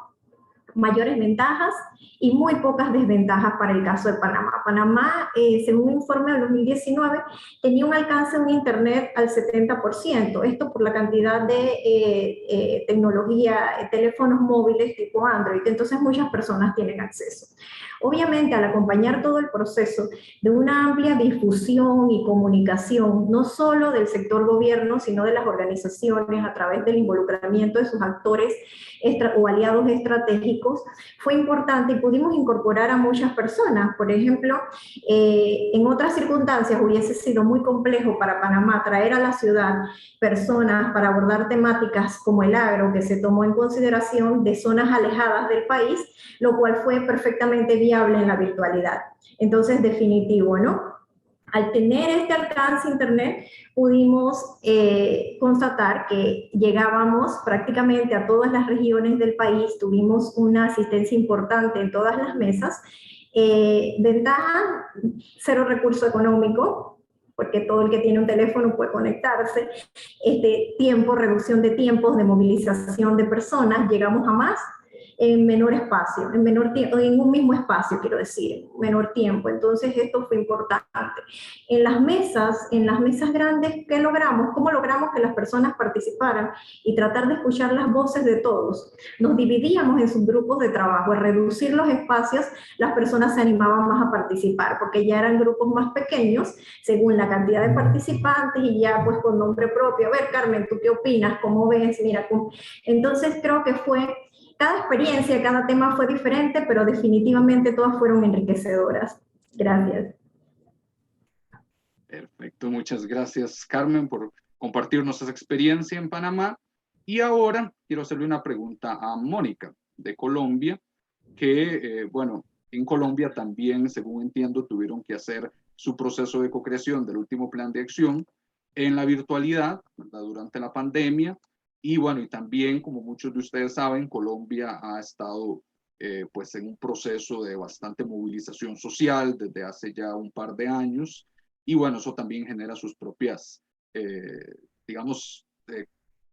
mayores ventajas y muy pocas desventajas para el caso de Panamá. Panamá, según un informe del 2019, tenía un alcance de un internet al 70%, esto por la cantidad de tecnología, teléfonos móviles tipo Android, entonces muchas personas tienen acceso. Obviamente, al acompañar todo el proceso de una amplia difusión y comunicación, no solo del sector gobierno, sino de las organizaciones a través del involucramiento de sus actores o aliados estratégicos, fue importante y pudimos incorporar a muchas personas. Por ejemplo, en otras circunstancias hubiese sido muy complejo para Panamá traer a la ciudad personas para abordar temáticas como el agro, que se tomó en consideración de zonas alejadas del país, lo cual fue perfectamente viable en la virtualidad. Entonces, definitivo, ¿no? Al tener este alcance internet, pudimos constatar que llegábamos prácticamente a todas las regiones del país, tuvimos una asistencia importante en todas las mesas. Ventaja, cero recurso económico, porque todo el que tiene un teléfono puede conectarse. Tiempo, reducción de tiempos, de movilización de personas, llegamos a más en menor espacio, en menor tiempo, en un mismo espacio, quiero decir, menor tiempo. Entonces esto fue importante. En las mesas grandes, ¿qué logramos? ¿Cómo logramos que las personas participaran y tratar de escuchar las voces de todos? Nos dividíamos en subgrupos de trabajo. Al reducir los espacios, las personas se animaban más a participar, porque ya eran grupos más pequeños, según la cantidad de participantes, y ya pues con nombre propio. A ver, Carmen, ¿tú qué opinas? ¿Cómo ves? Mira, entonces creo que cada experiencia, cada tema fue diferente, pero definitivamente todas fueron enriquecedoras. Gracias. Perfecto, muchas gracias, Carmen, por compartirnos esa experiencia en Panamá. Y ahora quiero hacerle una pregunta a Mónica, de Colombia, que, bueno, en Colombia también, según entiendo, tuvieron que hacer su proceso de co-creación del último plan de acción en la virtualidad, ¿verdad?, durante la pandemia. Y bueno, y también, como muchos de ustedes saben, Colombia ha estado pues en un proceso de bastante movilización social desde hace ya un par de años. Y bueno, eso también genera sus propias, digamos,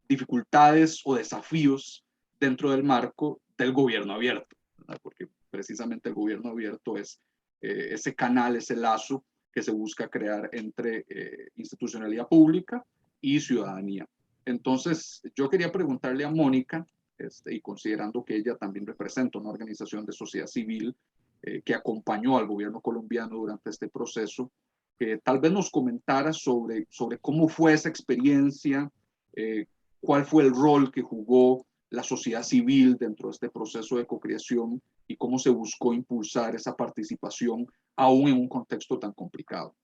dificultades o desafíos dentro del marco del gobierno abierto, ¿verdad? Porque precisamente el gobierno abierto es ese canal, ese lazo que se busca crear entre institucionalidad pública y ciudadanía. Entonces, yo quería preguntarle a Mónica, y considerando que ella también representa una organización de sociedad civil que acompañó al gobierno colombiano durante este proceso, que tal vez nos comentara sobre cómo fue esa experiencia, cuál fue el rol que jugó la sociedad civil dentro de este proceso de cocreación y cómo se buscó impulsar esa participación aún en un contexto tan complicado.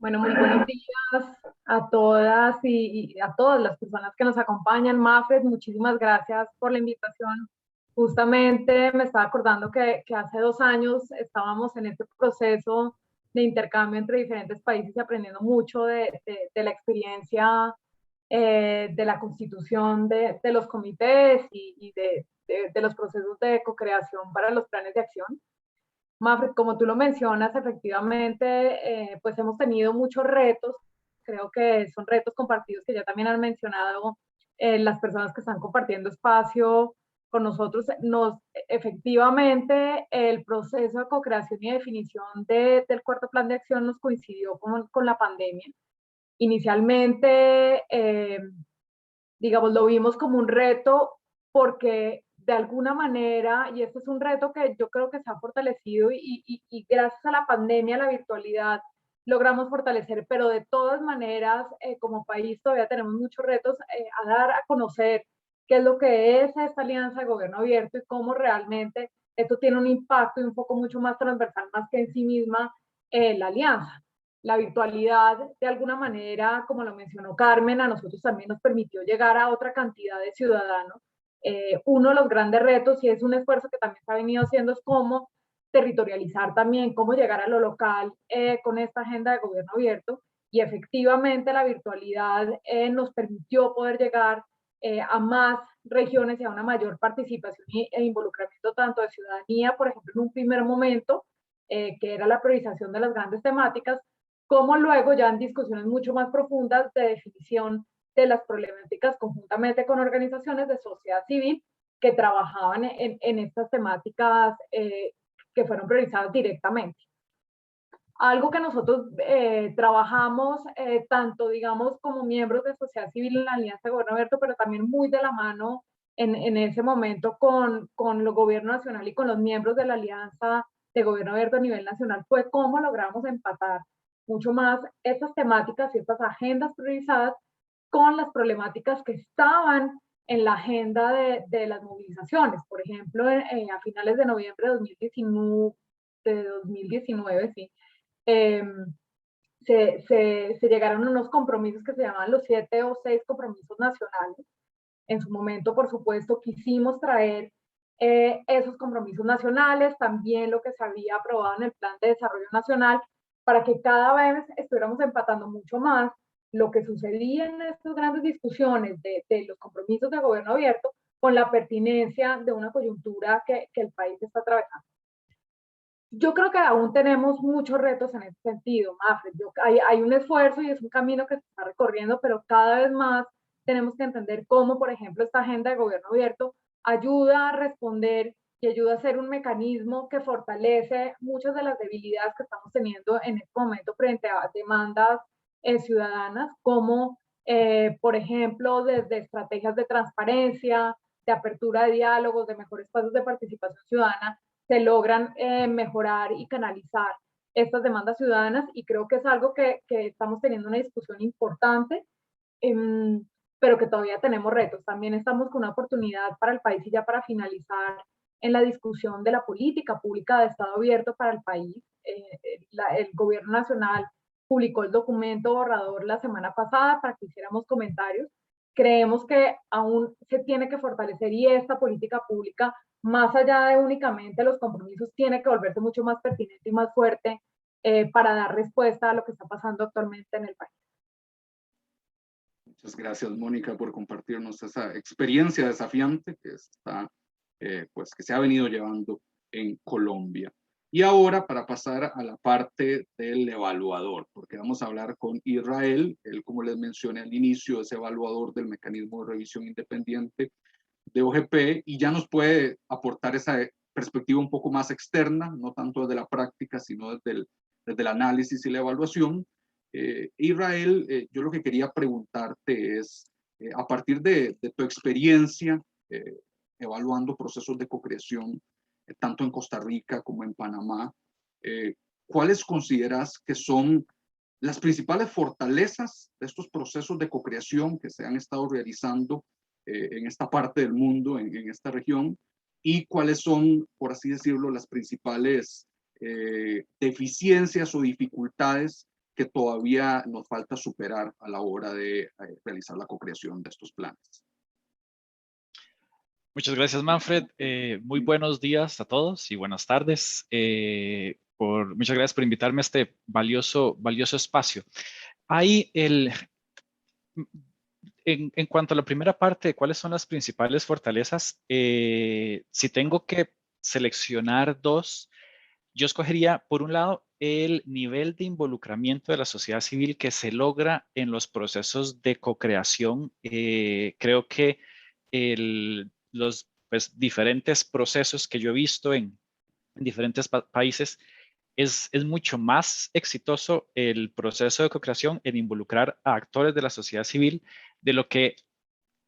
Bueno, muy buenos días a todas y a todas las personas que nos acompañan. Mafred, muchísimas gracias por la invitación. Justamente me estaba acordando que hace 2 años estábamos en este proceso de intercambio entre diferentes países y aprendiendo mucho de la experiencia de la constitución de los comités y de los procesos de co-creación para los planes de acción. Mafred, como tú lo mencionas, efectivamente, pues hemos tenido muchos retos, creo que son retos compartidos que ya también han mencionado las personas que están compartiendo espacio con nosotros. Efectivamente, el proceso de co-creación y definición del cuarto plan de acción nos coincidió con la pandemia. Inicialmente, digamos, lo vimos como un reto porque de alguna manera, y este es un reto que yo creo que se ha fortalecido y gracias a la pandemia, la virtualidad, logramos fortalecer, pero de todas maneras, como país todavía tenemos muchos retos a dar a conocer qué es lo que es esta alianza de gobierno abierto y cómo realmente esto tiene un impacto y un foco mucho más transversal, más que en sí misma la alianza. La virtualidad, de alguna manera, como lo mencionó Carmen, a nosotros también nos permitió llegar a otra cantidad de ciudadanos. Uno de los grandes retos, y es un esfuerzo que también se ha venido haciendo, es cómo territorializar también, cómo llegar a lo local con esta agenda de gobierno abierto. Y efectivamente la virtualidad nos permitió poder llegar a más regiones y a una mayor participación e involucramiento tanto de ciudadanía, por ejemplo, en un primer momento, que era la priorización de las grandes temáticas, como luego ya en discusiones mucho más profundas de definición de las problemáticas conjuntamente con organizaciones de sociedad civil que trabajaban en estas temáticas que fueron priorizadas directamente. Algo que nosotros trabajamos tanto, digamos, como miembros de sociedad civil en la Alianza de Gobierno Abierto, pero también muy de la mano en ese momento con el gobierno nacional y con los miembros de la Alianza de Gobierno Abierto a nivel nacional, fue cómo logramos empatar mucho más estas temáticas y estas agendas priorizadas con las problemáticas que estaban en la agenda de las movilizaciones. Por ejemplo, a finales de noviembre de 2019 sí, se llegaron a unos compromisos que se llaman los 7 o 6 compromisos nacionales. En su momento, por supuesto, quisimos traer esos compromisos nacionales, también lo que se había aprobado en el Plan de Desarrollo Nacional, para que cada vez estuviéramos empatando mucho más lo que sucedía en estas grandes discusiones de los compromisos de gobierno abierto con la pertinencia de una coyuntura que el país está atravesando. Yo creo que aún tenemos muchos retos en este sentido, Mafred. Hay un esfuerzo y es un camino que se está recorriendo, pero cada vez más tenemos que entender cómo, por ejemplo, esta agenda de gobierno abierto ayuda a responder y ayuda a ser un mecanismo que fortalece muchas de las debilidades que estamos teniendo en este momento frente a demandas ciudadanas, como, por ejemplo, desde estrategias de transparencia, de apertura de diálogos, de mejores espacios de participación ciudadana, se logran mejorar y canalizar estas demandas ciudadanas, y creo que es algo que estamos teniendo una discusión importante, pero que todavía tenemos retos. También estamos con una oportunidad para el país, y ya para finalizar, en la discusión de la política pública de Estado abierto para el país. El gobierno nacional publicó el documento borrador la semana pasada para que hiciéramos comentarios. Creemos que aún se tiene que fortalecer, y esta política pública, más allá de únicamente los compromisos, tiene que volverse mucho más pertinente y más fuerte para dar respuesta a lo que está pasando actualmente en el país. Muchas gracias, Mónica, por compartirnos esa experiencia desafiante que está, pues, que se ha venido llevando en Colombia. Y ahora, para pasar a la parte del evaluador, porque vamos a hablar con Israel. Él, como les mencioné al inicio, es evaluador del mecanismo de revisión independiente de OGP, y ya nos puede aportar esa perspectiva un poco más externa, no tanto desde la práctica, sino desde el análisis y la evaluación. Israel, yo lo que quería preguntarte es, a partir de tu experiencia evaluando procesos de cocreación, tanto en Costa Rica como en Panamá, ¿cuáles consideras que son las principales fortalezas de estos procesos de co-creación que se han estado realizando en esta parte del mundo, en esta región? ¿Y cuáles son, por así decirlo, las principales deficiencias o dificultades que todavía nos falta superar a la hora de realizar la co-creación de estos planes? Muchas gracias, Manfred. Muy buenos días a todos y buenas tardes. Muchas gracias por invitarme a este valioso espacio. En cuanto a la primera parte de cuáles son las principales fortalezas, si tengo que seleccionar dos, yo escogería, por un lado, el nivel de involucramiento de la sociedad civil que se logra en los procesos de co-creación. Creo que los diferentes procesos que yo he visto en diferentes países, es mucho más exitoso el proceso de co-creación en involucrar a actores de la sociedad civil de lo que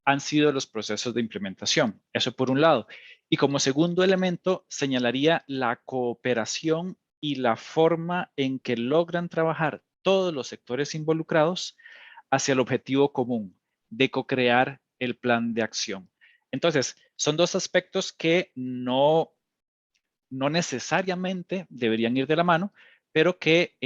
han sido los procesos de implementación. Eso por un lado. Y como segundo elemento, señalaría la cooperación y la forma en que logran trabajar todos los sectores involucrados hacia el objetivo común de co-crear el plan de acción. Entonces, son dos aspectos que no necesariamente deberían ir de la mano, pero que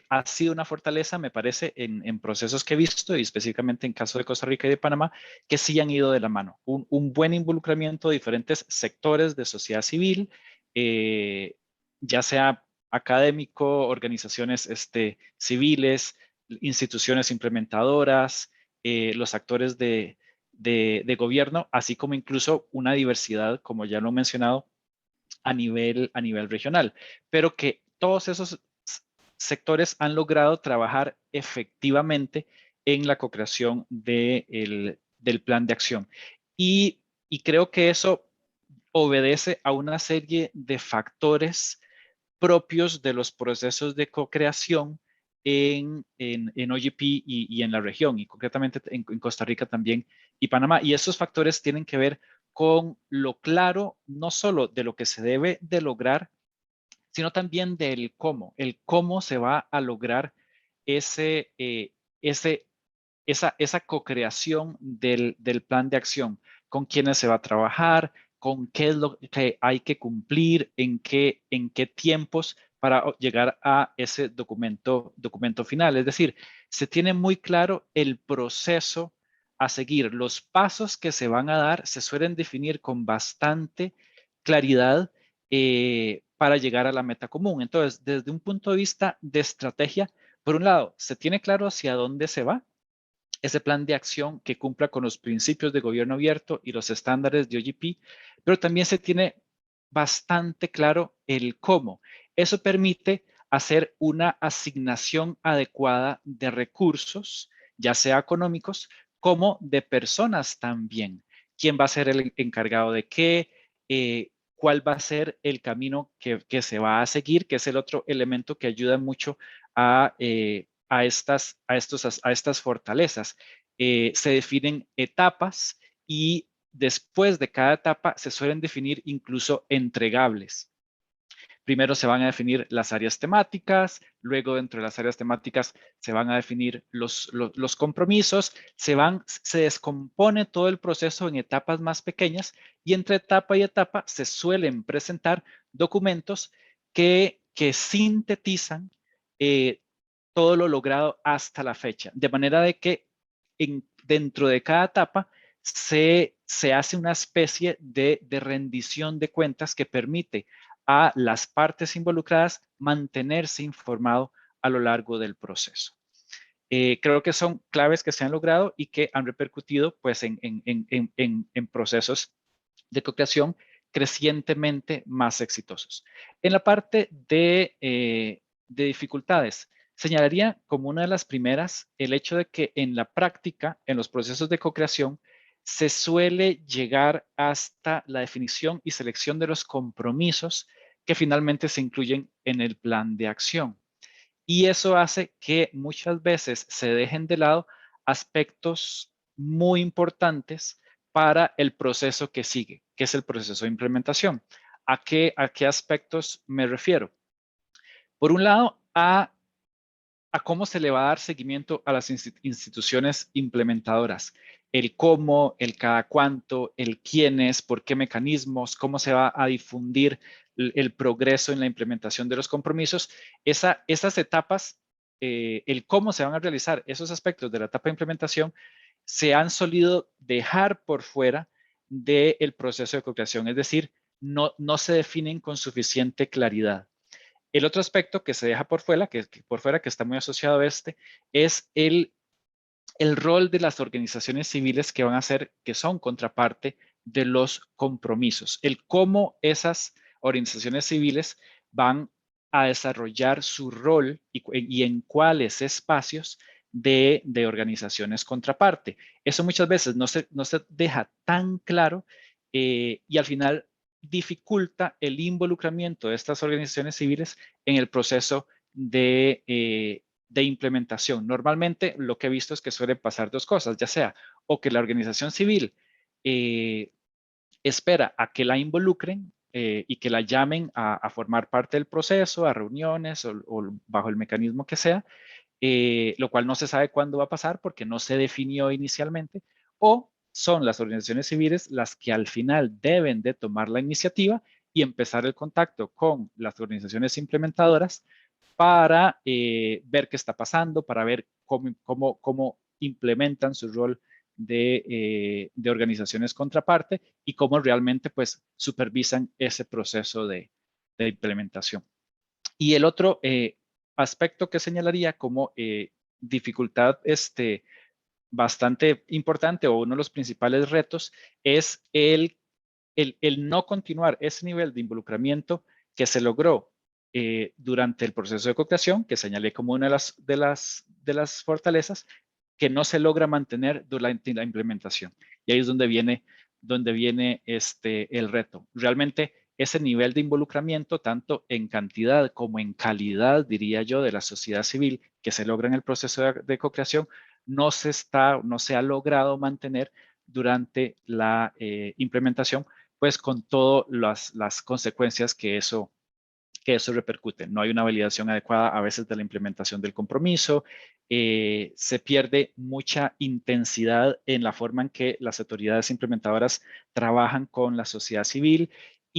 ha sido una fortaleza, me parece, en procesos que he visto, y específicamente en caso de Costa Rica y de Panamá, que sí han ido de la mano. Un buen involucramiento de diferentes sectores de sociedad civil, ya sea académico, organizaciones civiles, instituciones implementadoras, los actores de gobierno, así como incluso una diversidad, como ya lo he mencionado, a nivel regional, pero que todos esos sectores han logrado trabajar efectivamente en la co-creación del plan de acción. Y creo que eso obedece a una serie de factores propios de los procesos de co-creación en OGP y en la región, y concretamente en Costa Rica también y Panamá. Y esos factores tienen que ver con lo claro, no solo de lo que se debe de lograr, sino también del cómo, el cómo se va a lograr esa co-creación del plan de acción, con quiénes se va a trabajar, con qué es lo que hay que cumplir, en qué tiempos para llegar a ese documento final. Es decir, se tiene muy claro el proceso a seguir. Los pasos que se van a dar se suelen definir con bastante claridad para llegar a la meta común. Entonces, desde un punto de vista de estrategia, por un lado, se tiene claro hacia dónde se va, ese plan de acción que cumpla con los principios de gobierno abierto y los estándares de OGP, pero también se tiene bastante claro el cómo. Eso permite hacer una asignación adecuada de recursos, ya sea económicos, como de personas también. ¿Quién va a ser el encargado de qué? ¿Cuál va a ser el camino que se va a seguir? Que es el otro elemento que ayuda mucho a estas fortalezas. Se definen etapas y después de cada etapa se suelen definir incluso entregables. Primero se van a definir las áreas temáticas, luego dentro de las áreas temáticas se van a definir los compromisos, se descompone todo el proceso en etapas más pequeñas y entre etapa y etapa se suelen presentar documentos que sintetizan todo lo logrado hasta la fecha, de manera de que dentro de cada etapa se hace una especie de rendición de cuentas que permite a las partes involucradas mantenerse informado a lo largo del proceso. Creo que son claves que se han logrado y que han repercutido pues, en procesos de co-creación crecientemente más exitosos. En la parte de dificultades, señalaría como una de las primeras el hecho de que en la práctica, en los procesos de co-creación, se suele llegar hasta la definición y selección de los compromisos que finalmente se incluyen en el plan de acción. Y eso hace que muchas veces se dejen de lado aspectos muy importantes para el proceso que sigue, que es el proceso de implementación. ¿A qué aspectos me refiero? Por un lado, a cómo se le va a dar seguimiento a las instituciones implementadoras. El cómo, el cada cuánto, el quiénes, por qué mecanismos, cómo se va a difundir el progreso en la implementación de los compromisos. Esas etapas, el cómo se van a realizar esos aspectos de la etapa de implementación, se han solido dejar por fuera del proceso de co-creación. Es decir, no se definen con suficiente claridad. El otro aspecto que se deja por fuera, que está muy asociado a este, es el rol de las organizaciones civiles que van a ser, que son contraparte de los compromisos. El cómo esas organizaciones civiles van a desarrollar su rol y en cuáles espacios de organizaciones contraparte. Eso muchas veces no se deja tan claro y al final dificulta el involucramiento de estas organizaciones civiles en el proceso de implementación. Normalmente lo que he visto es que suele pasar dos cosas, ya sea o que la organización civil espera a que la involucren y que la llamen a formar parte del proceso, a reuniones o bajo el mecanismo que sea, lo cual no se sabe cuándo va a pasar porque no se definió inicialmente, o son las organizaciones civiles las que al final deben de tomar la iniciativa y empezar el contacto con las organizaciones implementadoras para ver qué está pasando, para ver cómo implementan su rol de organizaciones contraparte y cómo realmente pues supervisan ese proceso de implementación. Y el otro aspecto que señalaría como dificultad bastante importante o uno de los principales retos es el no continuar ese nivel de involucramiento que se logró durante el proceso de co-creación, que señalé como una de las fortalezas, que no se logra mantener durante la implementación. Y ahí es donde viene el reto. Realmente ese nivel de involucramiento, tanto en cantidad como en calidad, diría yo, de la sociedad civil que se logra en el proceso de co-creación, no se ha logrado mantener durante la implementación, pues con todas las consecuencias que eso repercute. No hay una validación adecuada a veces de la implementación del compromiso, se pierde mucha intensidad en la forma en que las autoridades implementadoras trabajan con la sociedad civil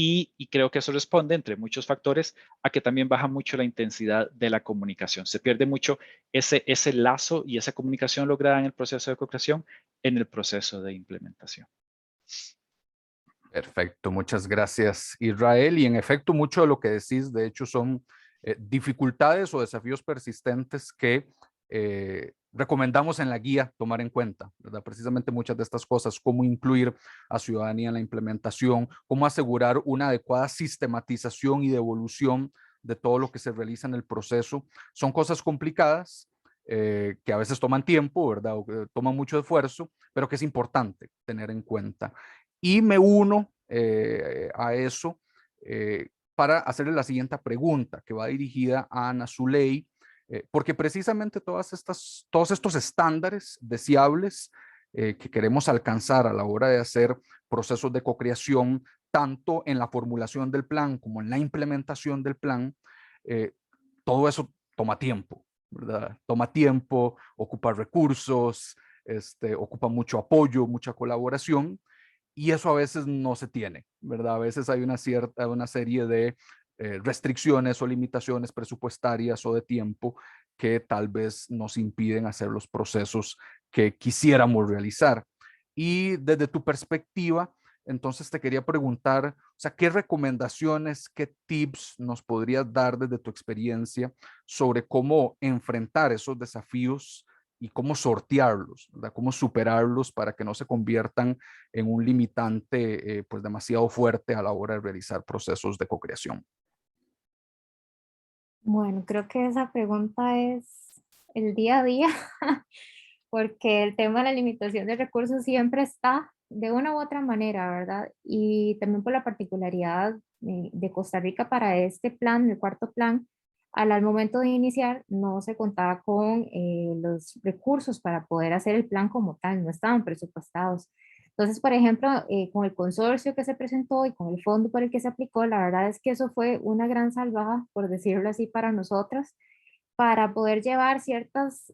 y creo que eso responde, entre muchos factores, a que también baja mucho la intensidad de la comunicación. Se pierde mucho ese lazo y esa comunicación lograda en el proceso de co-creación en el proceso de implementación. Perfecto, muchas gracias, Israel. Y en efecto, mucho de lo que decís, de hecho, son dificultades o desafíos persistentes que recomendamos en la guía tomar en cuenta, ¿verdad? Precisamente muchas de estas cosas, cómo incluir a ciudadanía en la implementación, cómo asegurar una adecuada sistematización y devolución de todo lo que se realiza en el proceso. Son cosas complicadas que a veces toman tiempo, ¿verdad? O que toman mucho esfuerzo, pero que es importante tener en cuenta. Y me uno a eso para hacerle la siguiente pregunta, que va dirigida a Ana Zuley, porque precisamente todos estos estándares deseables que queremos alcanzar a la hora de hacer procesos de co-creación, tanto en la formulación del plan como en la implementación del plan, todo eso toma tiempo, ¿verdad? Toma tiempo, ocupa recursos, ocupa mucho apoyo, mucha colaboración. Y eso a veces no se tiene, ¿verdad? A veces hay una serie de restricciones o limitaciones presupuestarias o de tiempo que tal vez nos impiden hacer los procesos que quisiéramos realizar. Y desde tu perspectiva, entonces te quería preguntar, o sea, ¿qué recomendaciones, qué tips nos podrías dar desde tu experiencia sobre cómo enfrentar esos desafíos y cómo sortearlos, ¿verdad? Cómo superarlos para que no se conviertan en un limitante pues demasiado fuerte a la hora de realizar procesos de co-creación? Bueno, creo que esa pregunta es el día a día, porque el tema de la limitación de recursos siempre está de una u otra manera, ¿verdad? Y también por la particularidad de Costa Rica para este plan, el cuarto plan, al momento de iniciar no se contaba con los recursos para poder hacer el plan como tal, no estaban presupuestados. Entonces, por ejemplo, con el consorcio que se presentó y con el fondo por el que se aplicó, la verdad es que eso fue una gran salvada, por decirlo así, para nosotras, para poder llevar ciertas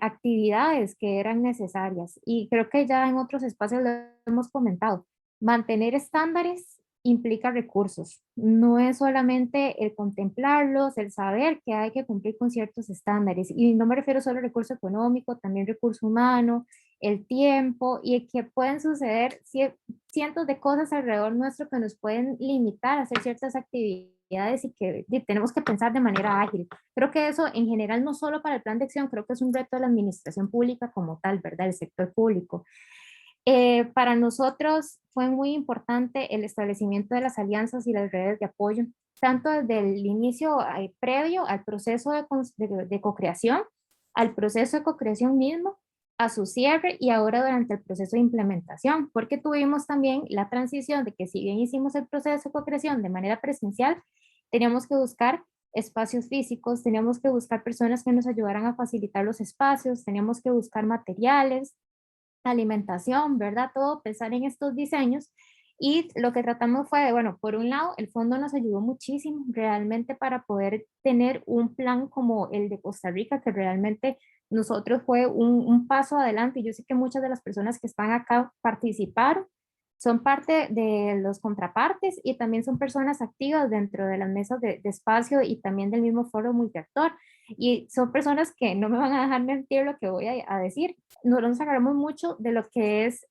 actividades que eran necesarias. Y creo que ya en otros espacios lo hemos comentado. Mantener estándares implica recursos. No es solamente el contemplarlos, el saber que hay que cumplir con ciertos estándares. Y no me refiero solo a recurso económico, también recurso humano, el tiempo, y que pueden suceder cientos de cosas alrededor nuestro que nos pueden limitar a hacer ciertas actividades y que tenemos que pensar de manera ágil. Creo que eso en general, no solo para el plan de acción, creo que es un reto de la administración pública como tal, ¿verdad? El sector público. Para nosotros fue muy importante el establecimiento de las alianzas y las redes de apoyo, tanto desde el inicio previo al proceso de co-creación, al proceso de co-creación mismo, a su cierre y ahora durante el proceso de implementación, porque tuvimos también la transición de que si bien hicimos el proceso de co-creación de manera presencial, teníamos que buscar espacios físicos, teníamos que buscar personas que nos ayudaran a facilitar los espacios, teníamos que buscar materiales, alimentación, ¿verdad? Todo, pensar en estos diseños. Y lo que tratamos fue, bueno, por un lado, el fondo nos ayudó muchísimo realmente para poder tener un plan como el de Costa Rica, que realmente nosotros fue un paso adelante. Yo sé que muchas de las personas que están acá participaron, son parte de los contrapartes y también son personas activas dentro de las mesas de espacio y también del mismo foro multiactor. Y son personas que no me van a dejar mentir lo que voy a decir. Nosotros agarramos mucho de lo que es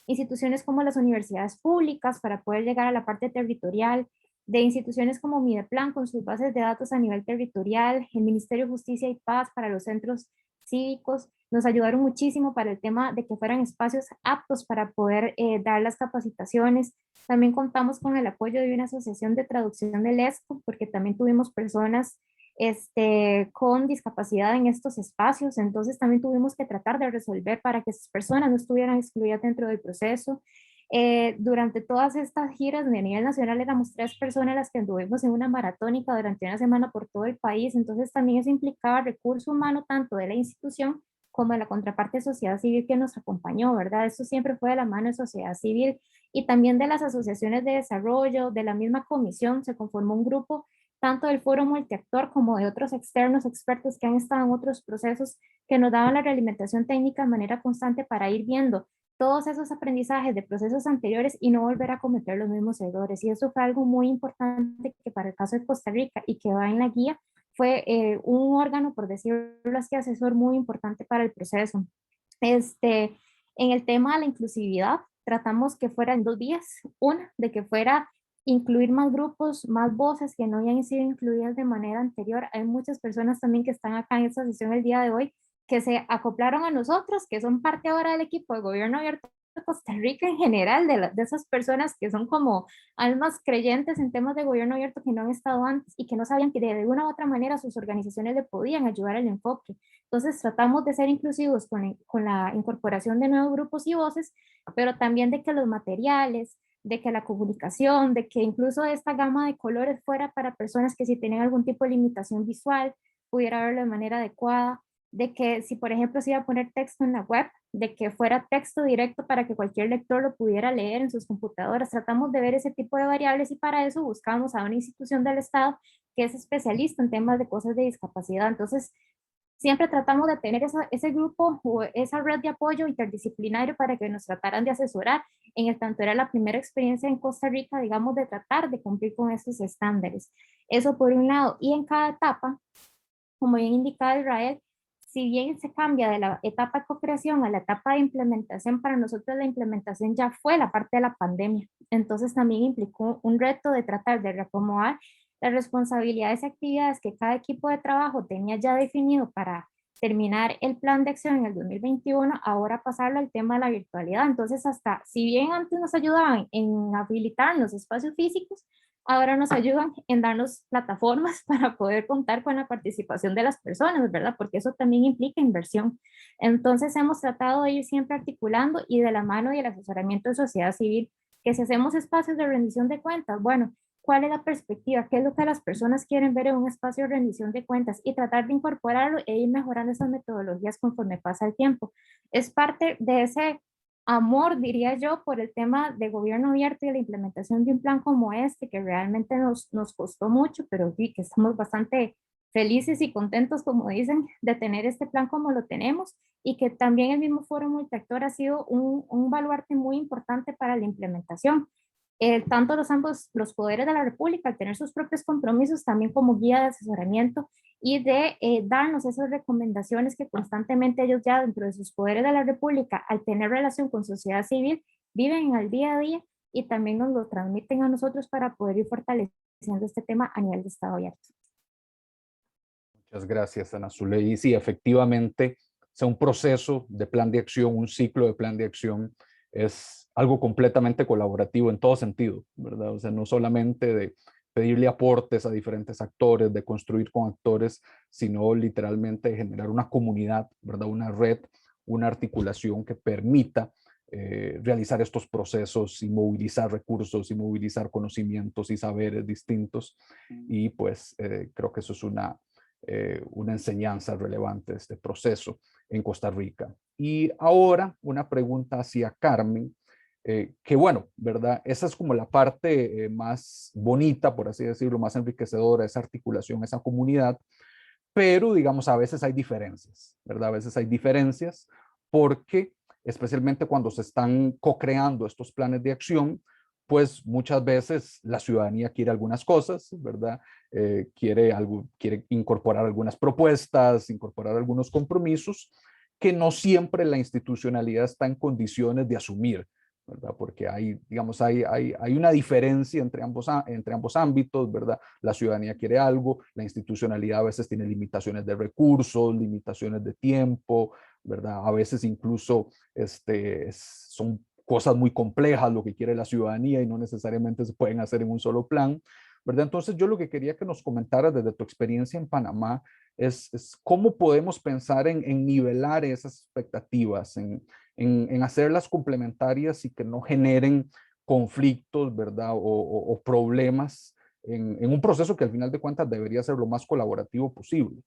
instituciones como las universidades públicas para poder llegar a la parte territorial, de instituciones como Mideplan con sus bases de datos a nivel territorial, el Ministerio de Justicia y Paz para los centros cívicos, nos ayudaron muchísimo para el tema de que fueran espacios aptos para poder dar las capacitaciones. También contamos con el apoyo de una asociación de traducción del ESCO, porque también tuvimos personas con discapacidad en estos espacios, entonces también tuvimos que tratar de resolver para que esas personas no estuvieran excluidas dentro del proceso. Durante todas estas giras de nivel nacional éramos 3 personas las que anduvimos en una maratónica durante una semana por todo el país, entonces también eso implicaba recurso humano tanto de la institución como de la contraparte de sociedad civil que nos acompañó, ¿verdad? Eso siempre fue de la mano de sociedad civil y también de las asociaciones de desarrollo, de la misma comisión, se conformó un grupo tanto del foro multiactor como de otros externos expertos que han estado en otros procesos que nos daban la realimentación técnica de manera constante para ir viendo todos esos aprendizajes de procesos anteriores y no volver a cometer los mismos errores. Y eso fue algo muy importante que para el caso de Costa Rica y que va en la guía, fue un órgano, por decirlo así, asesor muy importante para el proceso. En el tema de la inclusividad, tratamos que fuera en 2 vías. Una, de que fuera incluir más grupos, más voces que no habían sido incluidas de manera anterior. Hay muchas personas también que están acá en esta sesión el día de hoy que se acoplaron a nosotros, que son parte ahora del equipo de Gobierno Abierto de Costa Rica en general, de esas personas que son como almas creyentes en temas de gobierno abierto que no han estado antes y que no sabían que de una u otra manera sus organizaciones le podían ayudar al enfoque. Entonces tratamos de ser inclusivos con la incorporación de nuevos grupos y voces, pero también de que los materiales, de que la comunicación, de que incluso esta gama de colores fuera para personas que si tienen algún tipo de limitación visual, pudiera verlo de manera adecuada, de que si por ejemplo se iba a poner texto en la web, de que fuera texto directo para que cualquier lector lo pudiera leer en sus computadoras. Tratamos de ver ese tipo de variables y para eso buscamos a una institución del Estado que es especialista en temas de cosas de discapacidad. Entonces, siempre tratamos de tener ese grupo o esa red de apoyo interdisciplinario para que nos trataran de asesorar. En el tanto era la primera experiencia en Costa Rica, digamos, de tratar de cumplir con estos estándares. Eso por un lado. Y en cada etapa, como bien indicaba Israel, si bien se cambia de la etapa de co-creación a la etapa de implementación, para nosotros la implementación ya fue la parte de la pandemia. Entonces también implicó un reto de tratar de reacomodar las responsabilidades y actividades que cada equipo de trabajo tenía ya definido para terminar el plan de acción en el 2021, ahora pasarlo al tema de la virtualidad. Entonces, hasta si bien antes nos ayudaban en habilitar los espacios físicos, ahora nos ayudan en darnos plataformas para poder contar con la participación de las personas, ¿verdad? Porque eso también implica inversión. Entonces hemos tratado de ir siempre articulando y de la mano y el asesoramiento de sociedad civil, que si hacemos espacios de rendición de cuentas, bueno, ¿cuál es la perspectiva? ¿Qué es lo que las personas quieren ver en un espacio de rendición de cuentas? Y tratar de incorporarlo e ir mejorando esas metodologías conforme pasa el tiempo. Es parte de ese amor, diría yo, por el tema de gobierno abierto y la implementación de un plan como este, que realmente nos costó mucho, pero sí que estamos bastante felices y contentos, como dicen, de tener este plan como lo tenemos, y que también el mismo Foro Multiactor ha sido un baluarte muy importante para la implementación. Tanto los poderes de la República, al tener sus propios compromisos, también como guía de asesoramiento y de darnos esas recomendaciones que constantemente ellos ya dentro de sus poderes de la República, al tener relación con sociedad civil, viven al día a día y también nos lo transmiten a nosotros para poder ir fortaleciendo este tema a nivel de Estado abierto. Muchas gracias, Ana Zuley. Y sí, efectivamente, un proceso de plan de acción, un ciclo de plan de acción es algo completamente colaborativo en todo sentido, ¿verdad? O sea, no solamente de pedirle aportes a diferentes actores, de construir con actores, sino literalmente de generar una comunidad, ¿verdad? Una red, una articulación que permita realizar estos procesos y movilizar recursos y movilizar conocimientos y saberes distintos. Y pues creo que eso es una enseñanza relevante de este proceso en Costa Rica. Y ahora una pregunta hacia Carmen, que bueno, ¿verdad? Esa es como la parte más bonita, por así decirlo, más enriquecedora, esa articulación, esa comunidad, pero digamos a veces hay diferencias, ¿verdad? A veces hay diferencias porque especialmente cuando se están co-creando estos planes de acción, pues muchas veces la ciudadanía quiere algunas cosas, ¿verdad? Quiere incorporar algunas propuestas, incorporar algunos compromisos que no siempre la institucionalidad está en condiciones de asumir, ¿verdad? Porque digamos, hay una diferencia entre ambos ámbitos, ¿verdad? La ciudadanía quiere algo, la institucionalidad a veces tiene limitaciones de recursos, limitaciones de tiempo, ¿verdad? A veces incluso son cosas muy complejas lo que quiere la ciudadanía y no necesariamente se pueden hacer en un solo plan, ¿verdad? Entonces yo lo que quería que nos comentaras desde tu experiencia en Panamá es cómo podemos pensar en nivelar esas expectativas, en hacerlas complementarias y que no generen conflictos, ¿verdad? O problemas en un proceso que al final de cuentas debería ser lo más colaborativo posible.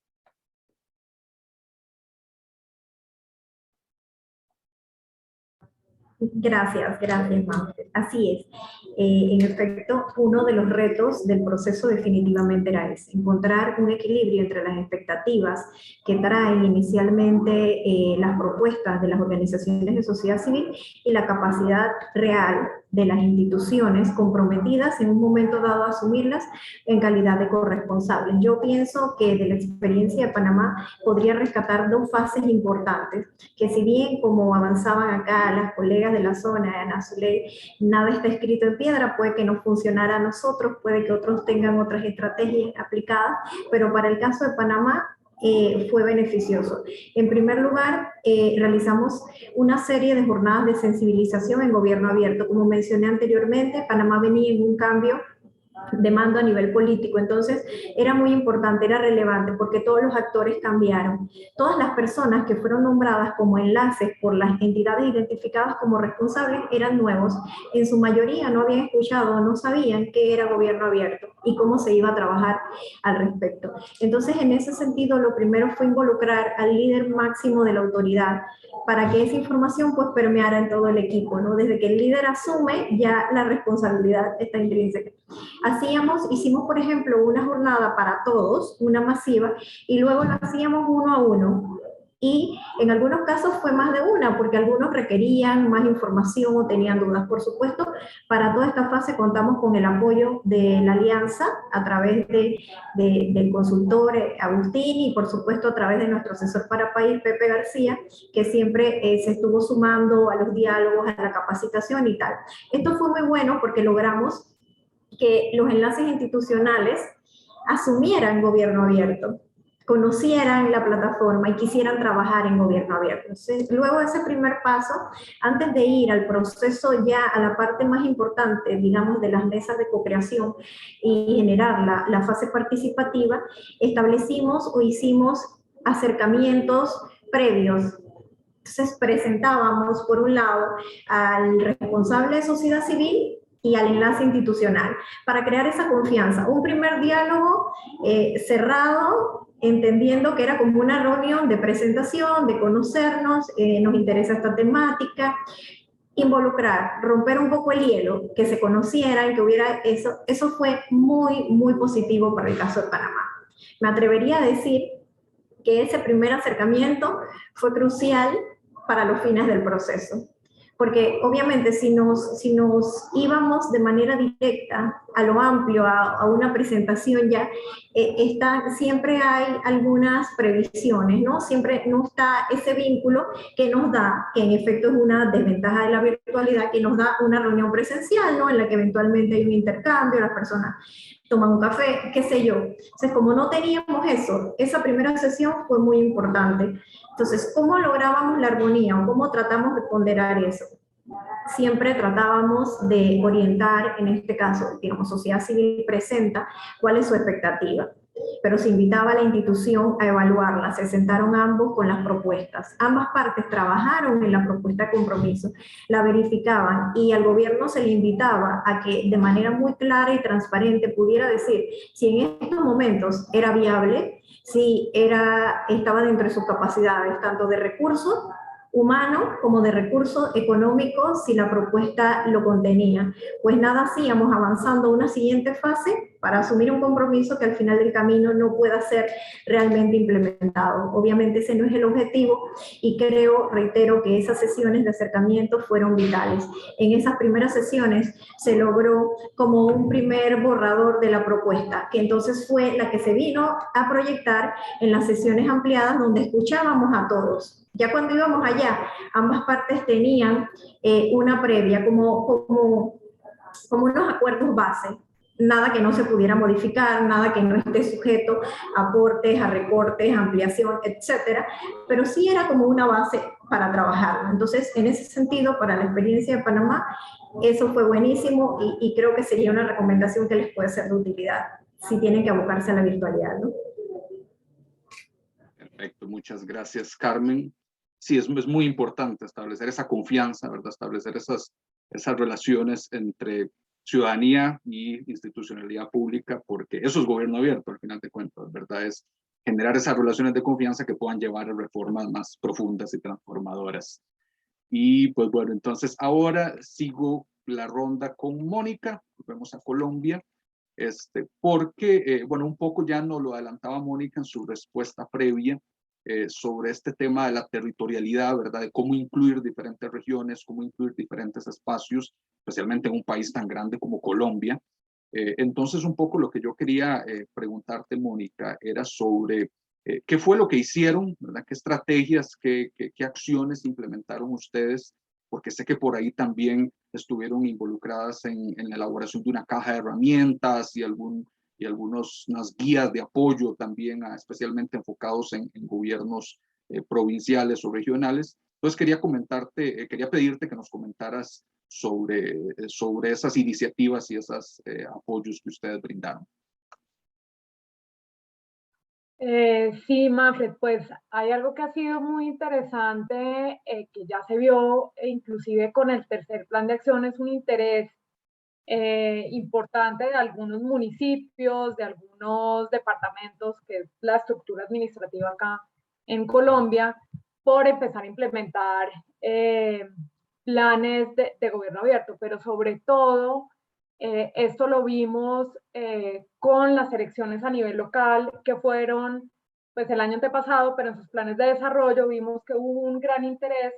Gracias, Manfred. Así es. En efecto, uno de los retos del proceso definitivamente era ese, encontrar un equilibrio entre las expectativas que traen inicialmente las propuestas de las organizaciones de sociedad civil y la capacidad real de las instituciones comprometidas en un momento dado a asumirlas en calidad de corresponsables. Yo pienso que de la experiencia de Panamá podría rescatar dos fases importantes, que si bien como avanzaban acá las colegas de la zona, de Ana Zuley, nada está escrito en piedra, puede que no funcionara a nosotros, puede que otros tengan otras estrategias aplicadas, pero para el caso de Panamá fue beneficioso. En primer lugar, realizamos una serie de jornadas de sensibilización en gobierno abierto. Como mencioné anteriormente, Panamá venía en un cambio de mando a nivel político, entonces era muy importante, era relevante porque todos los actores cambiaron. Todas las personas que fueron nombradas como enlaces por las entidades identificadas como responsables eran nuevos, en su mayoría no habían escuchado, no sabían qué era gobierno abierto y cómo se iba a trabajar al respecto. Entonces, en ese sentido, lo primero fue involucrar al líder máximo de la autoridad para que esa información pues permeara en todo el equipo, ¿no? Desde que el líder asume, ya la responsabilidad está intrínseca. Hicimos, por ejemplo, una jornada para todos, una masiva, y luego lo hacíamos uno a uno. Y en algunos casos fue más de una, porque algunos requerían más información o tenían dudas. Por supuesto, para toda esta fase contamos con el apoyo de la Alianza a través del consultor Agustín y por supuesto a través de nuestro asesor para país, Pepe García, que siempre se estuvo sumando a los diálogos, a la capacitación y tal. Esto fue muy bueno porque logramos que los enlaces institucionales asumieran gobierno abierto, conocieran la plataforma y quisieran trabajar en gobierno abierto. Entonces, luego de ese primer paso, antes de ir al proceso ya a la parte más importante, digamos, de las mesas de co-creación y generar la fase participativa, establecimos o hicimos acercamientos previos. Entonces, presentábamos, por un lado, al responsable de sociedad civil y al enlace institucional, para crear esa confianza. Un primer diálogo cerrado, entendiendo que era como una reunión de presentación, de conocernos, nos interesa esta temática, involucrar, romper un poco el hielo, que se conocieran, que hubiera eso fue muy, muy positivo para el caso de Panamá. Me atrevería a decir que ese primer acercamiento fue crucial para los fines del proceso. Porque obviamente si nos íbamos de manera directa a lo amplio, a una presentación ya, siempre hay algunas previsiones, ¿no? Siempre no está ese vínculo que nos da, que en efecto es una desventaja de la virtualidad, que nos da una reunión presencial, ¿no? En la que eventualmente hay un intercambio, las personas toman un café, qué sé yo. Entonces, como no teníamos eso, esa primera sesión fue muy importante. Entonces, ¿cómo lográbamos la armonía o cómo tratamos de ponderar eso? Siempre tratábamos de orientar, en este caso, digamos, sociedad civil presenta cuál es su expectativa, pero se invitaba a la institución a evaluarla, se sentaron ambos con las propuestas, ambas partes trabajaron en la propuesta de compromiso, la verificaban y al gobierno se le invitaba a que de manera muy clara y transparente pudiera decir si en estos momentos era viable, si estaba dentro de sus capacidades, tanto de recursos humano como de recursos económicos si la propuesta lo contenía. Pues nada, hacíamos avanzando a una siguiente fase para asumir un compromiso que al final del camino no pueda ser realmente implementado. Obviamente ese no es el objetivo y reitero que esas sesiones de acercamiento fueron vitales. En esas primeras sesiones se logró como un primer borrador de la propuesta, que entonces fue la que se vino a proyectar en las sesiones ampliadas donde escuchábamos a todos. Ya cuando íbamos allá, ambas partes tenían una previa, como unos acuerdos base, nada que no se pudiera modificar, nada que no esté sujeto a aportes, a recortes, ampliación, etcétera, pero sí era como una base para trabajar. Entonces, en ese sentido, para la experiencia de Panamá, eso fue buenísimo y creo que sería una recomendación que les puede ser de utilidad si tienen que abocarse a la virtualidad, ¿no? Perfecto, muchas gracias, Carmen. Sí, es muy importante establecer esa confianza, ¿verdad? Establecer esas relaciones entre ciudadanía y institucionalidad pública, porque eso es gobierno abierto, al final de cuentas, ¿verdad? Es generar esas relaciones de confianza que puedan llevar a reformas más profundas y transformadoras. Y pues bueno, entonces ahora sigo la ronda con Mónica, volvemos a Colombia, porque, bueno, un poco ya nos lo adelantaba Mónica en su respuesta previa sobre este tema de la territorialidad, ¿verdad? De cómo incluir diferentes regiones, cómo incluir diferentes espacios, especialmente en un país tan grande como Colombia. Entonces, un poco lo que yo quería preguntarte, Mónica, era sobre qué fue lo que hicieron, ¿verdad? ¿Qué estrategias, qué acciones implementaron ustedes? Porque sé que por ahí también estuvieron involucradas en la elaboración de una caja de herramientas y unas guías de apoyo también, especialmente enfocados en gobiernos provinciales o regionales. Entonces quería pedirte que nos comentaras sobre esas iniciativas y esos apoyos que ustedes brindaron. Sí, Manfred, pues hay algo que ha sido muy interesante, que ya se vio, inclusive con el tercer plan de acción, es un interés importante de algunos municipios, de algunos departamentos, que es la estructura administrativa acá en Colombia, por empezar a implementar planes de gobierno abierto, pero sobre todo esto lo vimos con las elecciones a nivel local que fueron pues el año antepasado, pero en sus planes de desarrollo vimos que hubo un gran interés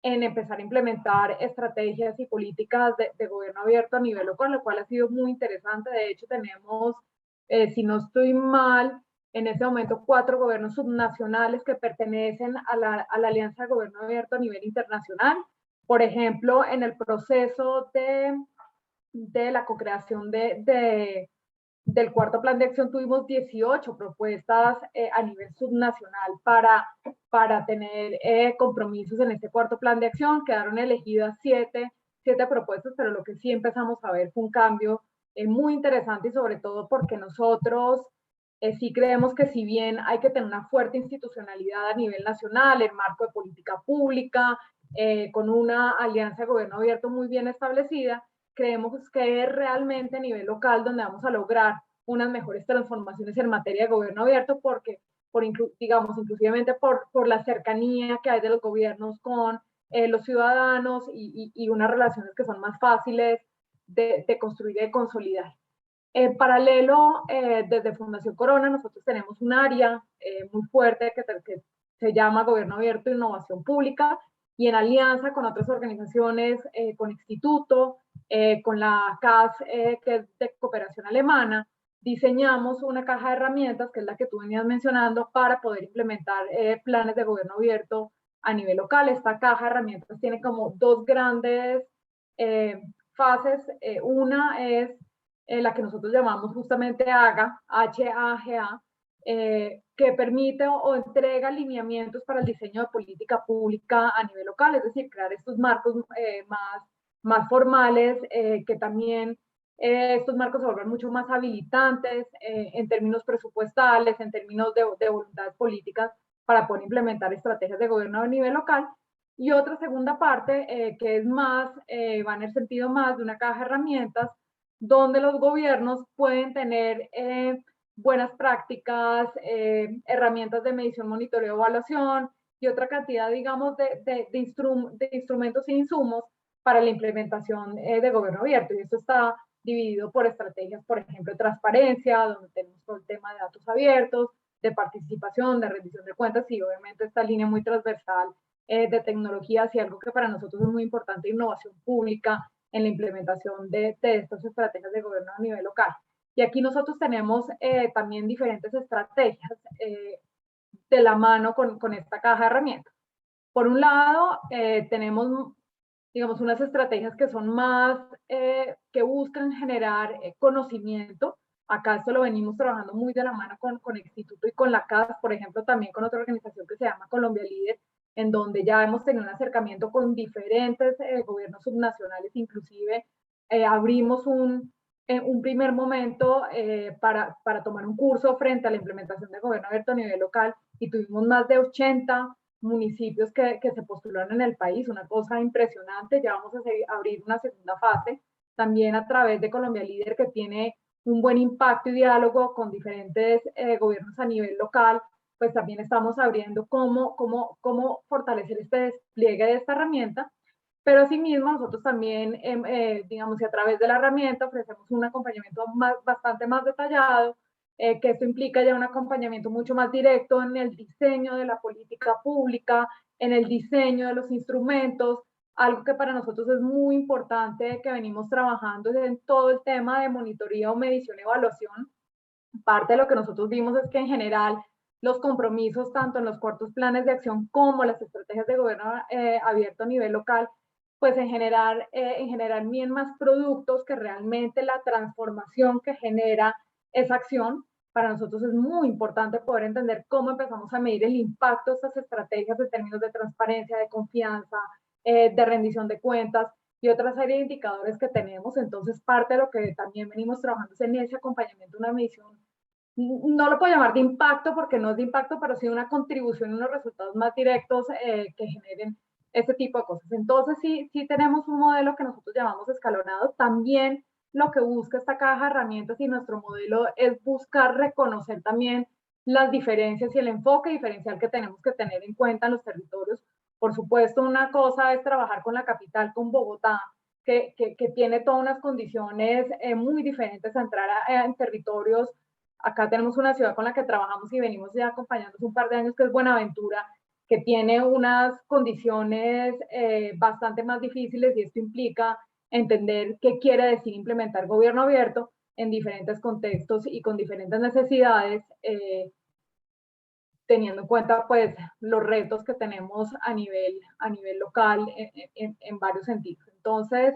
en empezar a implementar estrategias y políticas de gobierno abierto a nivel local, lo cual ha sido muy interesante. De hecho, tenemos, si no estoy mal, en este momento 4 gobiernos subnacionales que pertenecen a la Alianza de Gobierno Abierto a nivel internacional. Por ejemplo, en el proceso de la co-creación del cuarto plan de acción tuvimos 18 propuestas a nivel subnacional para tener compromisos en este cuarto plan de acción. Quedaron elegidas 7 propuestas, pero lo que sí empezamos a ver fue un cambio muy interesante y sobre todo porque nosotros sí creemos que si bien hay que tener una fuerte institucionalidad a nivel nacional, en marco de política pública, con una alianza de gobierno abierto muy bien establecida, creemos que es realmente a nivel local donde vamos a lograr unas mejores transformaciones en materia de gobierno abierto, porque, digamos, inclusivamente por la cercanía que hay de los gobiernos con los ciudadanos y unas relaciones que son más fáciles de construir y de consolidar. En paralelo, desde Fundación Corona, nosotros tenemos un área muy fuerte que se llama Gobierno Abierto e Innovación Pública, y en alianza con otras organizaciones, con Instituto, con la CAS, que es de cooperación alemana, diseñamos una caja de herramientas, que es la que tú venías mencionando, para poder implementar planes de gobierno abierto a nivel local. Esta caja de herramientas tiene como dos grandes fases. Una es la que nosotros llamamos justamente HAGA, H-A-G-A, que permite o entrega lineamientos para el diseño de política pública a nivel local, es decir, crear estos marcos más formales, que también estos marcos se vuelven mucho más habilitantes en términos presupuestales, en términos de voluntades políticas para poder implementar estrategias de gobierno a nivel local. Y otra segunda parte que es más, va en el sentido más de una caja de herramientas donde los gobiernos pueden tener buenas prácticas, herramientas de medición, monitoreo, evaluación y otra cantidad, digamos, de instrumentos e insumos para la implementación de gobierno abierto. Y esto está dividido por estrategias, por ejemplo, de transparencia, donde tenemos todo el tema de datos abiertos, de participación, de rendición de cuentas y obviamente esta línea muy transversal de tecnologías y algo que para nosotros es muy importante, innovación pública en la implementación de estas estrategias de gobierno a nivel local. Y aquí nosotros tenemos también diferentes estrategias de la mano con esta caja de herramientas. Por un lado, tenemos, digamos, unas estrategias que son más, que buscan generar conocimiento. Acá esto lo venimos trabajando muy de la mano con el Instituto y con la CAS, por ejemplo, también con otra organización que se llama Colombia Líder, en donde ya hemos tenido un acercamiento con diferentes gobiernos subnacionales, inclusive abrimos un primer momento para tomar un curso frente a la implementación de gobierno abierto a nivel local y tuvimos más de 80 municipios que se postularon en el país, una cosa impresionante. Ya vamos a abrir una segunda fase, también a través de Colombia Líder, que tiene un buen impacto y diálogo con diferentes gobiernos a nivel local. Pues también estamos abriendo cómo fortalecer este despliegue de esta herramienta, pero asimismo nosotros también, digamos, y a través de la herramienta ofrecemos un acompañamiento bastante más detallado, que esto implica ya un acompañamiento mucho más directo en el diseño de la política pública, en el diseño de los instrumentos, algo que para nosotros es muy importante, que venimos trabajando en todo el tema de monitoría o medición y evaluación. Parte de lo que nosotros vimos es que en general los compromisos, tanto en los cortos planes de acción como las estrategias de gobierno abierto a nivel local, pues en general miden más productos que realmente la transformación que genera esa acción. Para nosotros es muy importante poder entender cómo empezamos a medir el impacto de estas estrategias en términos de transparencia, de confianza, de rendición de cuentas y otra serie de indicadores que tenemos. Entonces, parte de lo que también venimos trabajando es en ese acompañamiento, una medición, no lo puedo llamar de impacto porque no es de impacto, pero sí una contribución, unos resultados más directos que generen ese tipo de cosas. Entonces, sí tenemos un modelo que nosotros llamamos escalonado. También lo que busca esta caja de herramientas y nuestro modelo es buscar reconocer también las diferencias y el enfoque diferencial que tenemos que tener en cuenta en los territorios. Por supuesto, una cosa es trabajar con la capital, con Bogotá, que tiene todas unas condiciones muy diferentes a entrar en territorios. Acá tenemos una ciudad con la que trabajamos y venimos ya acompañándonos un par de años, que es Buenaventura, que tiene unas condiciones bastante más difíciles, y esto implica entender qué quiere decir implementar gobierno abierto en diferentes contextos y con diferentes necesidades, teniendo en cuenta pues los retos que tenemos a nivel local en varios sentidos. Entonces,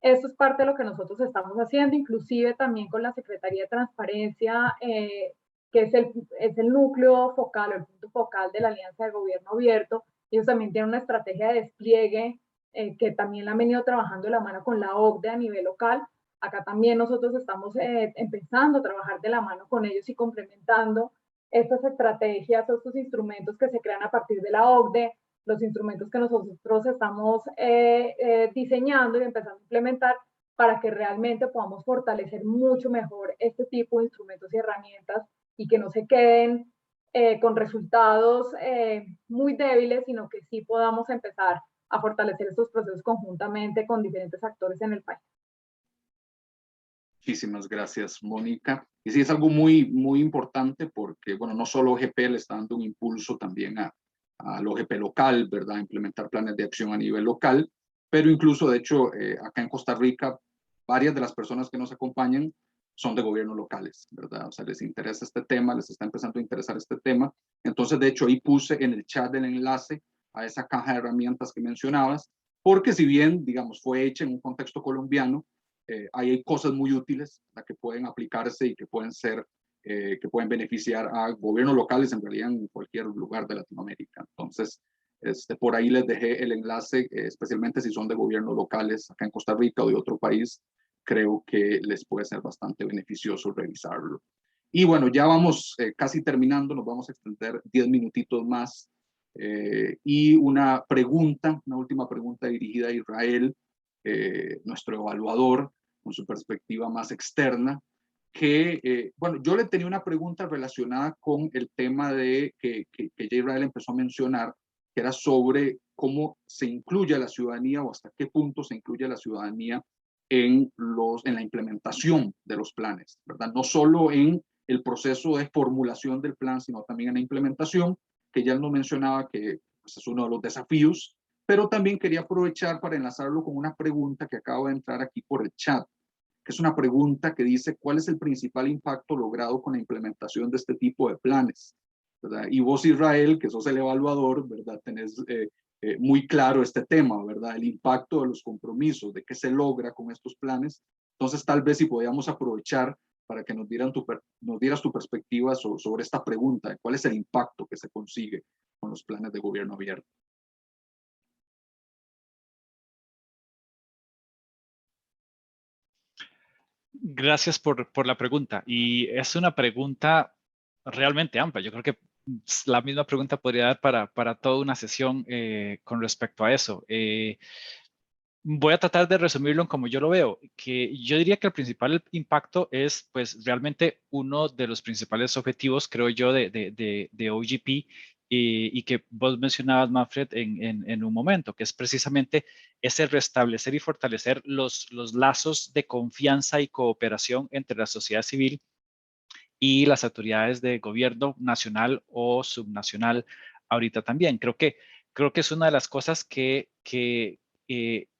esto es parte de lo que nosotros estamos haciendo, inclusive también con la Secretaría de Transparencia, que es el núcleo focal o el punto focal de la Alianza de Gobierno Abierto. Ellos también tienen una estrategia de despliegue que también la han venido trabajando de la mano con la OCDE a nivel local. Acá también nosotros estamos empezando a trabajar de la mano con ellos y complementando estas estrategias o estos instrumentos que se crean a partir de la OCDE, los instrumentos que nosotros estamos diseñando y empezando a implementar para que realmente podamos fortalecer mucho mejor este tipo de instrumentos y herramientas y que no se queden con resultados muy débiles, sino que sí podamos empezar a fortalecer estos procesos conjuntamente con diferentes actores en el país. Muchísimas gracias, Mónica. Y sí, es algo muy, muy importante porque, bueno, no solo OGP le está dando un impulso también al OGP local, ¿verdad? Implementar planes de acción a nivel local, pero incluso, de hecho, acá en Costa Rica, varias de las personas que nos acompañan son de gobiernos locales, ¿verdad? O sea, les interesa este tema, les está empezando a interesar este tema. Entonces, de hecho, ahí puse en el chat el enlace a esa caja de herramientas que mencionabas, porque si bien, digamos, fue hecha en un contexto colombiano, ahí hay cosas muy útiles que pueden aplicarse y que pueden ser, que pueden beneficiar a gobiernos locales en realidad en cualquier lugar de Latinoamérica. Entonces, por ahí les dejé el enlace, especialmente si son de gobiernos locales acá en Costa Rica o de otro país, creo que les puede ser bastante beneficioso revisarlo. Y bueno, ya vamos casi terminando, nos vamos a extender 10 minutitos más. Y una pregunta, una última pregunta dirigida a Israel, nuestro evaluador, con su perspectiva más externa, que, bueno, yo le tenía una pregunta relacionada con el tema de que ya Israel empezó a mencionar, que era sobre cómo se incluye a la ciudadanía o hasta qué punto se incluye a la ciudadanía en la implementación de los planes, ¿verdad? No solo en el proceso de formulación del plan, sino también en la implementación, que ya nos mencionaba que pues, es uno de los desafíos, pero también quería aprovechar para enlazarlo con una pregunta que acaba de entrar aquí por el chat, que es una pregunta que dice, ¿cuál es el principal impacto logrado con la implementación de este tipo de planes? ¿Verdad? Y vos, Israel, que sos el evaluador, ¿verdad? Tenés muy claro este tema, ¿verdad? El impacto de los compromisos, de qué se logra con estos planes. Entonces, tal vez si podíamos aprovechar para que nos dieras tu perspectiva sobre esta pregunta, ¿cuál es el impacto que se consigue con los planes de gobierno abierto? Gracias por la pregunta. Y es una pregunta realmente amplia. Yo creo que la misma pregunta podría dar para toda una sesión con respecto a eso. Voy a tratar de resumirlo en como yo lo veo, que yo diría que el principal impacto es pues realmente uno de los principales objetivos, creo yo, de OGP y que vos mencionabas, Manfred, en un momento, que es precisamente ese restablecer y fortalecer los lazos de confianza y cooperación entre la sociedad civil y las autoridades de gobierno nacional o subnacional ahorita también. Creo que es una de las cosas que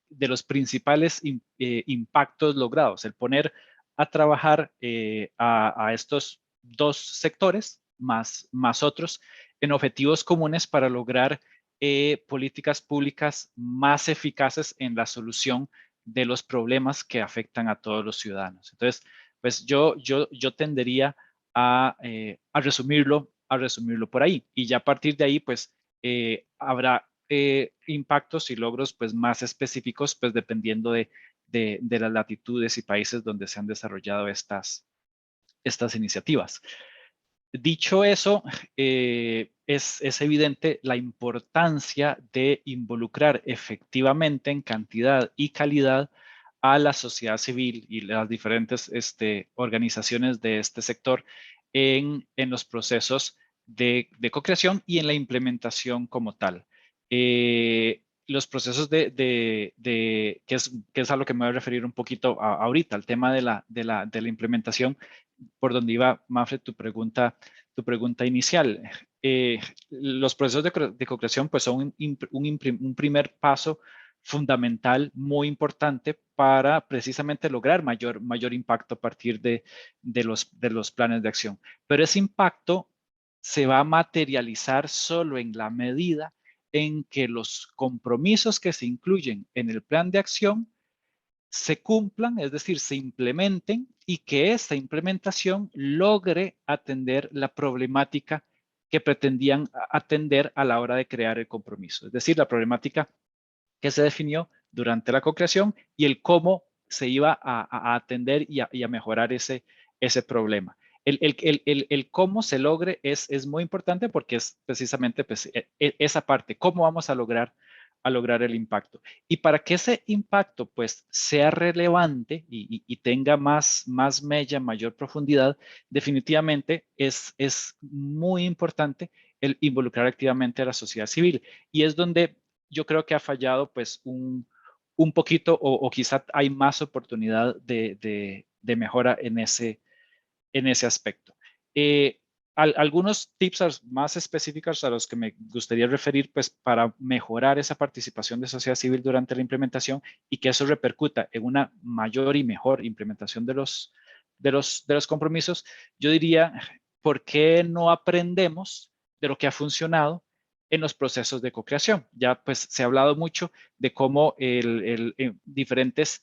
de los principales impactos logrados, el poner a trabajar a estos dos sectores más otros en objetivos comunes para lograr políticas públicas más eficaces en la solución de los problemas que afectan a todos los ciudadanos. Entonces, pues yo tendería a resumirlo por ahí. Y ya a partir de ahí, pues habrá impactos y logros pues más específicos, pues dependiendo de las latitudes y países donde se han desarrollado estas iniciativas. Dicho eso, es evidente la importancia de involucrar efectivamente en cantidad y calidad a la sociedad civil y las diferentes organizaciones de este sector en los procesos de co-creación y en la implementación como tal. Los procesos que es a lo que me voy a referir un poquito ahorita, el tema de la implementación, por donde iba, Manfred, tu pregunta inicial. Los procesos de co-creación pues son un primer paso fundamental, muy importante para precisamente lograr mayor impacto a partir de los planes de acción. Pero ese impacto se va a materializar solo en la medida en que los compromisos que se incluyen en el plan de acción se cumplan, es decir, se implementen y que esta implementación logre atender la problemática que pretendían atender a la hora de crear el compromiso. Es decir, la problemática que se definió durante la co-creación y el cómo se iba a atender y a mejorar ese problema. El cómo se logre es muy importante porque es precisamente pues, esa parte, cómo vamos a lograr el impacto. Y para que ese impacto pues sea relevante y tenga más mella, mayor profundidad, definitivamente es muy importante el involucrar activamente a la sociedad civil. Y es donde yo creo que ha fallado pues un poquito o quizá hay más oportunidad de mejora en ese aspecto. Algunos tips más específicos a los que me gustaría referir pues para mejorar esa participación de sociedad civil durante la implementación y que eso repercuta en una mayor y mejor implementación de los compromisos, yo diría, ¿por qué no aprendemos de lo que ha funcionado en los procesos de co-creación? Ya pues se ha hablado mucho de cómo diferentes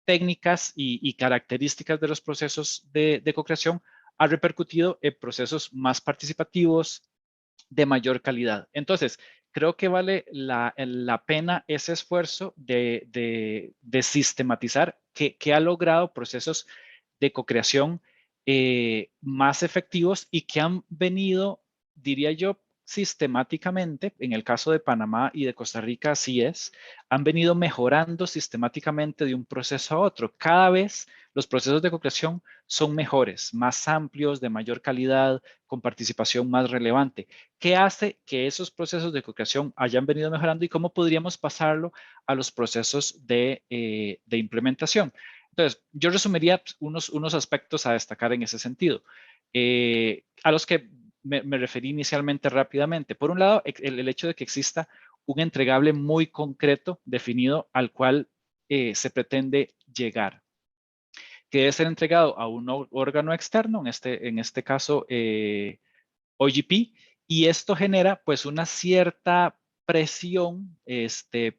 técnicas y características de los procesos de co-creación ha repercutido en procesos más participativos, de mayor calidad. Entonces, creo que vale la pena ese esfuerzo de sistematizar que ha logrado procesos de co-creación más efectivos y que han venido, diría yo, sistemáticamente, en el caso de Panamá y de Costa Rica así es, han venido mejorando sistemáticamente de un proceso a otro. Cada vez los procesos de co-creación son mejores, más amplios, de mayor calidad, con participación más relevante. ¿Qué hace que esos procesos de co-creación hayan venido mejorando y cómo podríamos pasarlo a los procesos de implementación? Entonces, yo resumiría unos aspectos a destacar en ese sentido, a los que me referí inicialmente rápidamente. Por un lado, el hecho de que exista un entregable muy concreto, definido, al cual se pretende llegar, que debe ser entregado a un órgano externo, en este caso OGP, y esto genera pues una cierta presión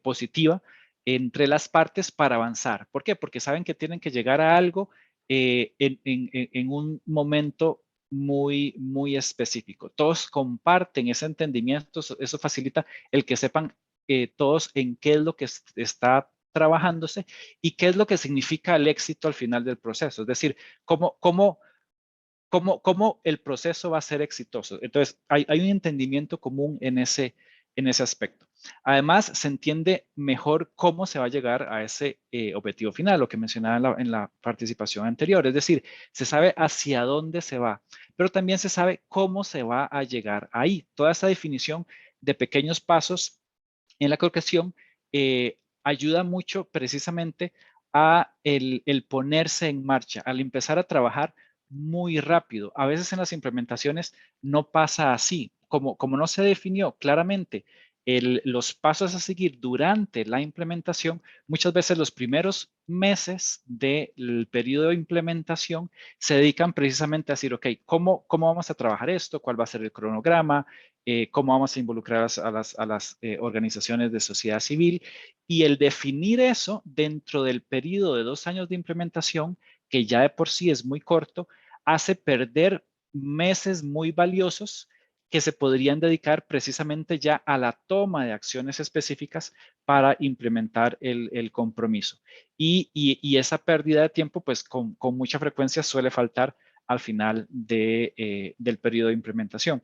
positiva entre las partes para avanzar. ¿Por qué? Porque saben que tienen que llegar a algo en un momento muy específico. Todos comparten ese entendimiento, eso facilita el que sepan todos en qué es lo que está trabajándose y qué es lo que significa el éxito al final del proceso. Es decir, cómo el proceso va a ser exitoso. Entonces, hay un entendimiento común en ese aspecto. Además, se entiende mejor cómo se va a llegar a ese objetivo final, lo que mencionaba en la participación anterior. Es decir, se sabe hacia dónde se va, pero también se sabe cómo se va a llegar ahí. Toda esa definición de pequeños pasos en la co-creación ayuda mucho precisamente a el ponerse en marcha, al empezar a trabajar muy rápido. A veces en las implementaciones no pasa así. Como no se definió claramente los pasos a seguir durante la implementación, muchas veces los primeros meses del periodo de implementación se dedican precisamente a decir, ok, ¿cómo vamos a trabajar esto? ¿Cuál va a ser el cronograma? ¿Cómo vamos a involucrar a las organizaciones de sociedad civil? Y el definir eso dentro del periodo de 2 años de implementación, que ya de por sí es muy corto, hace perder meses muy valiosos que se podrían dedicar precisamente ya a la toma de acciones específicas para implementar el compromiso. Y esa pérdida de tiempo, pues con mucha frecuencia suele faltar al final del periodo de implementación.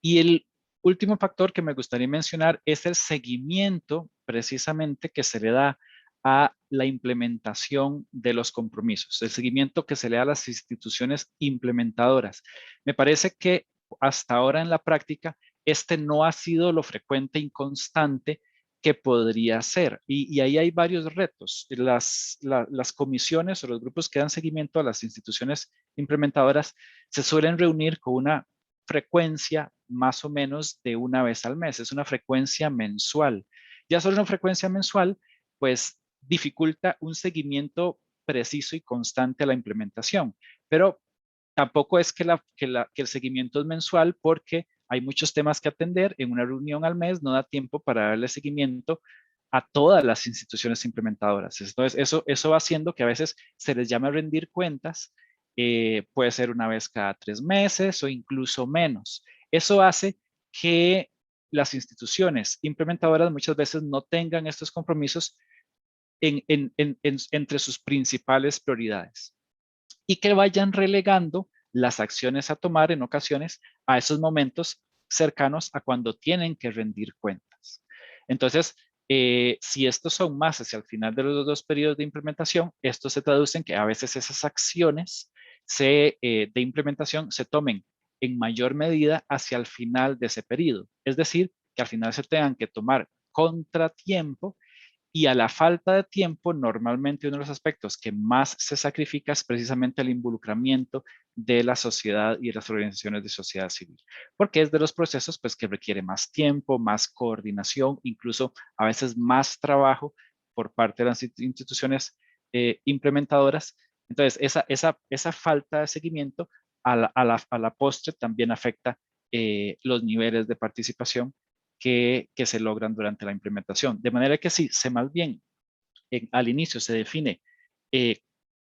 Y el último factor que me gustaría mencionar es el seguimiento precisamente que se le da a la implementación de los compromisos, el seguimiento que se le da a las instituciones implementadoras. Me parece que hasta ahora en la práctica, no ha sido lo frecuente y constante que podría ser. Y ahí hay varios retos. Las comisiones o los grupos que dan seguimiento a las instituciones implementadoras se suelen reunir con una frecuencia más o menos de una vez al mes. Es una frecuencia mensual. Ya solo una frecuencia mensual, pues dificulta un seguimiento preciso y constante a la implementación. Pero tampoco es que el seguimiento es mensual porque hay muchos temas que atender. En una reunión al mes no da tiempo para darle seguimiento a todas las instituciones implementadoras. Entonces, eso va haciendo que a veces se les llame a rendir cuentas. Puede ser una vez cada 3 meses o incluso menos. Eso hace que las instituciones implementadoras muchas veces no tengan estos compromisos entre sus principales prioridades y que vayan relegando las acciones a tomar en ocasiones a esos momentos cercanos a cuando tienen que rendir cuentas. Entonces, si estos son más hacia el final de los 2 periodos de implementación, esto se traduce en que a veces esas acciones de implementación se tomen en mayor medida hacia el final de ese periodo. Es decir, que al final se tengan que tomar contratiempo, y a la falta de tiempo, normalmente uno de los aspectos que más se sacrifica es precisamente el involucramiento de la sociedad y de las organizaciones de sociedad civil, porque es de los procesos pues, que requiere más tiempo, más coordinación, incluso a veces más trabajo por parte de las instituciones implementadoras. Entonces, esa falta de seguimiento a la postre también afecta los niveles de participación que se logran durante la implementación. De manera que si se más bien al inicio se define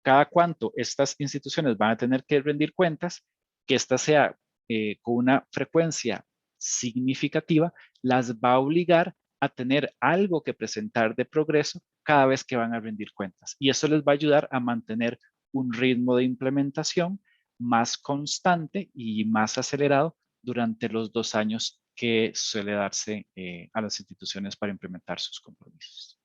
cada cuánto estas instituciones van a tener que rendir cuentas, que ésta sea con una frecuencia significativa, las va a obligar a tener algo que presentar de progreso cada vez que van a rendir cuentas. Y eso les va a ayudar a mantener un ritmo de implementación más constante y más acelerado durante los 2 años que suele darse a las instituciones para implementar sus compromisos.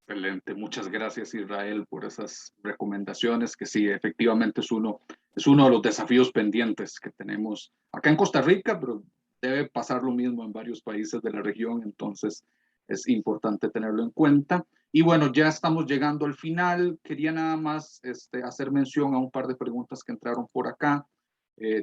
Excelente, muchas gracias Israel por esas recomendaciones, que sí, efectivamente es uno de los desafíos pendientes que tenemos acá en Costa Rica, pero debe pasar lo mismo en varios países de la región, entonces es importante tenerlo en cuenta. Y bueno, ya estamos llegando al final, quería nada más hacer mención a un par de preguntas que entraron por acá.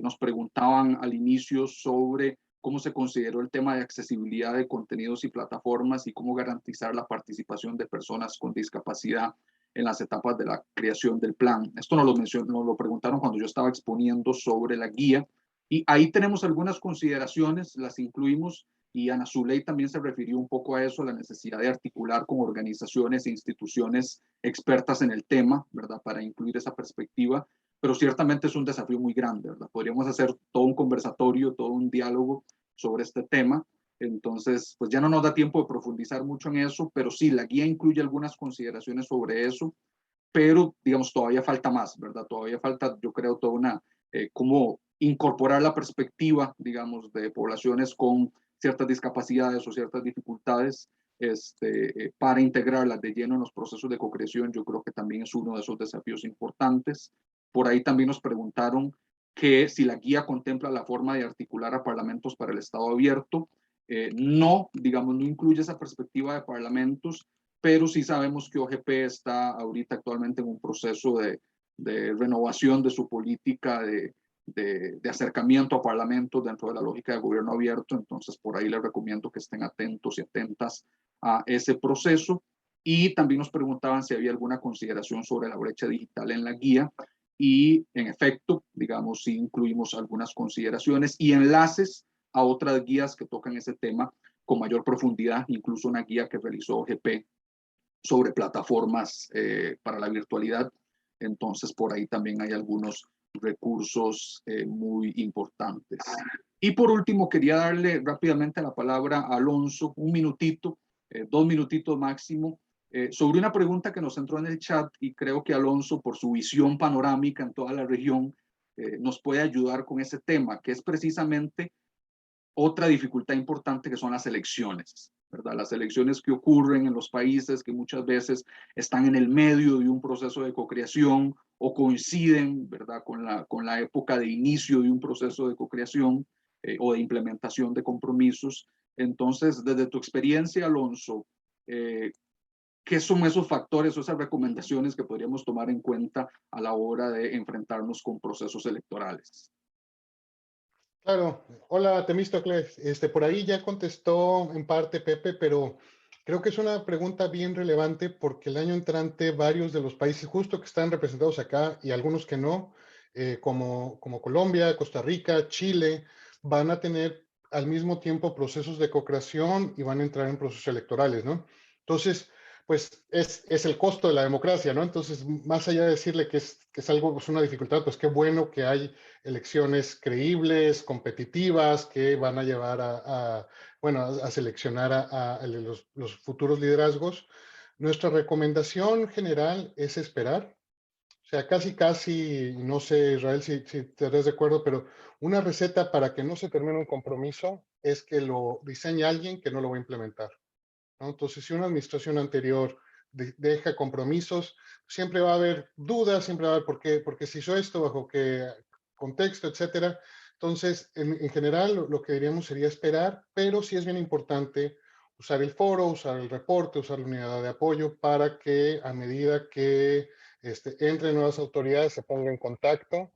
Nos preguntaban al inicio sobre cómo se consideró el tema de accesibilidad de contenidos y plataformas y cómo garantizar la participación de personas con discapacidad en las etapas de la creación del plan. Esto nos lo preguntaron cuando yo estaba exponiendo sobre la guía, y ahí tenemos algunas consideraciones, las incluimos, y Ana Zuley también se refirió un poco a eso, a la necesidad de articular con organizaciones e instituciones expertas en el tema, ¿verdad?, para incluir esa perspectiva, pero ciertamente es un desafío muy grande, ¿verdad? Podríamos hacer todo un conversatorio, todo un diálogo sobre este tema, entonces pues ya no nos da tiempo de profundizar mucho en eso, pero sí, la guía incluye algunas consideraciones sobre eso, pero digamos todavía falta más, ¿verdad? Todavía falta, yo creo, toda una, cómo incorporar la perspectiva, digamos, de poblaciones con ciertas discapacidades o ciertas dificultades, para integrarlas de lleno en los procesos de co-creación. Yo creo que también es uno de esos desafíos importantes. Por ahí también nos preguntaron que si la guía contempla la forma de articular a parlamentos para el Estado abierto. No, digamos, no incluye esa perspectiva de parlamentos, pero sí sabemos que OGP está ahorita actualmente en un proceso de renovación de su política de acercamiento a parlamentos dentro de la lógica de gobierno abierto. Entonces, por ahí les recomiendo que estén atentos y atentas a ese proceso. Y también nos preguntaban si había alguna consideración sobre la brecha digital en la guía. Y en efecto, digamos, sí incluimos algunas consideraciones y enlaces a otras guías que tocan ese tema con mayor profundidad, incluso una guía que realizó OGP sobre plataformas para la virtualidad. Entonces, por ahí también hay algunos recursos muy importantes. Y por último, quería darle rápidamente la palabra a Alonso, un minutito, 2 minutitos máximo, sobre una pregunta que nos entró en el chat, y creo que Alonso, por su visión panorámica en toda la región, nos puede ayudar con ese tema, que es precisamente otra dificultad importante, que son las elecciones, ¿verdad? Las elecciones que ocurren en los países que muchas veces están en el medio de un proceso de co-creación o coinciden, ¿verdad?, con la época de inicio de un proceso de co-creación o de implementación de compromisos. Entonces, desde tu experiencia, Alonso, ¿qué son esos factores o esas recomendaciones que podríamos tomar en cuenta a la hora de enfrentarnos con procesos electorales? Claro, hola Temístocles, por ahí ya contestó en parte Pepe, pero creo que es una pregunta bien relevante porque el año entrante varios de los países justo que están representados acá y algunos que no, como Colombia, Costa Rica, Chile, van a tener al mismo tiempo procesos de co-creación y van a entrar en procesos electorales, ¿no? Entonces, pues es el costo de la democracia, ¿no? Entonces, más allá de decirle que es algo, pues una dificultad, pues qué bueno que hay elecciones creíbles, competitivas, que van a llevar a seleccionar a los futuros liderazgos. Nuestra recomendación general es esperar. O sea, casi, no sé, Israel, si te estás de acuerdo, pero una receta para que no se termine un compromiso es que lo diseñe alguien que no lo va a implementar, ¿no? Entonces, si una administración anterior deja compromisos, siempre va a haber dudas, siempre va a haber por qué se hizo esto, bajo qué contexto, etcétera. Entonces, en general, lo que diríamos sería esperar, pero sí es bien importante usar el foro, usar el reporte, usar la unidad de apoyo para que a medida que entren nuevas autoridades se pongan en contacto.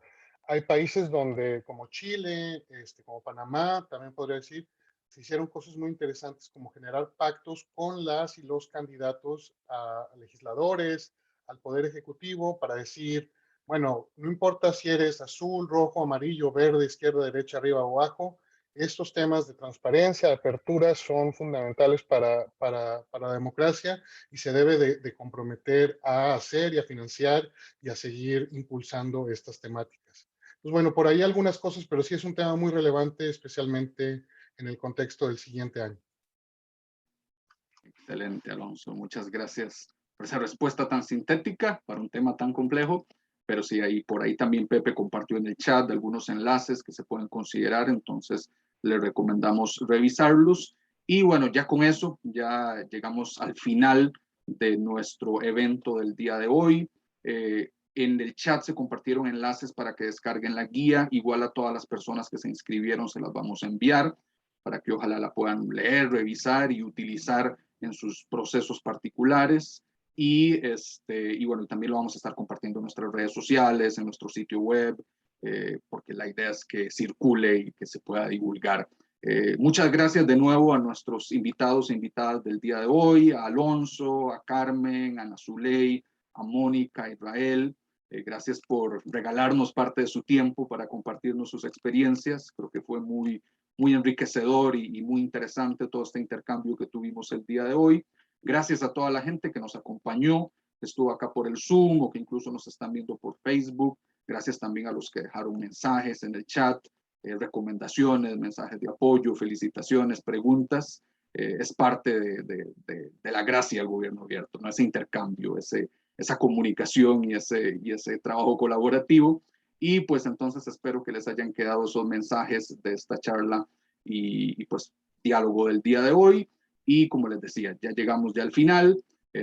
Hay países donde, como Chile, como Panamá, también podría decir, se hicieron cosas muy interesantes como generar pactos con las y los candidatos a legisladores, al Poder Ejecutivo, para decir, bueno, no importa si eres azul, rojo, amarillo, verde, izquierda, derecha, arriba o abajo, estos temas de transparencia, de apertura son fundamentales para la democracia y se debe de comprometer a hacer y a financiar y a seguir impulsando estas temáticas. Pues bueno, por ahí algunas cosas, pero sí es un tema muy relevante, especialmente en el contexto del siguiente año. Excelente, Alonso. Muchas gracias por esa respuesta tan sintética para un tema tan complejo. Pero sí, ahí, por ahí también Pepe compartió en el chat algunos enlaces que se pueden considerar, entonces le recomendamos revisarlos. Y bueno, ya con eso, ya llegamos al final de nuestro evento del día de hoy. En el chat se compartieron enlaces para que descarguen la guía, igual a todas las personas que se inscribieron se las vamos a enviar para que ojalá la puedan leer, revisar y utilizar en sus procesos particulares. Y bueno, también lo vamos a estar compartiendo en nuestras redes sociales, en nuestro sitio web, porque la idea es que circule y que se pueda divulgar. Muchas gracias de nuevo a nuestros invitados e invitadas del día de hoy, a Alonso, a Carmen, a Ana Zuley, a Mónica, a Israel. Gracias por regalarnos parte de su tiempo para compartirnos sus experiencias. Creo que fue muy enriquecedor y muy interesante todo este intercambio que tuvimos el día de hoy. Gracias a toda la gente que nos acompañó, que estuvo acá por el Zoom o que incluso nos están viendo por Facebook. Gracias también a los que dejaron mensajes en el chat, recomendaciones, mensajes de apoyo, felicitaciones, preguntas. Es parte de la gracia del gobierno abierto, ¿no? Ese intercambio, esa comunicación y ese trabajo colaborativo. Y pues entonces espero que les hayan quedado esos mensajes de esta charla y pues diálogo del día de hoy. Y como les decía, ya llegamos ya al final.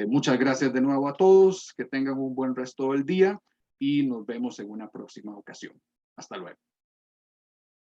Muchas gracias de nuevo a todos, que tengan un buen resto del día y nos vemos en una próxima ocasión. Hasta luego.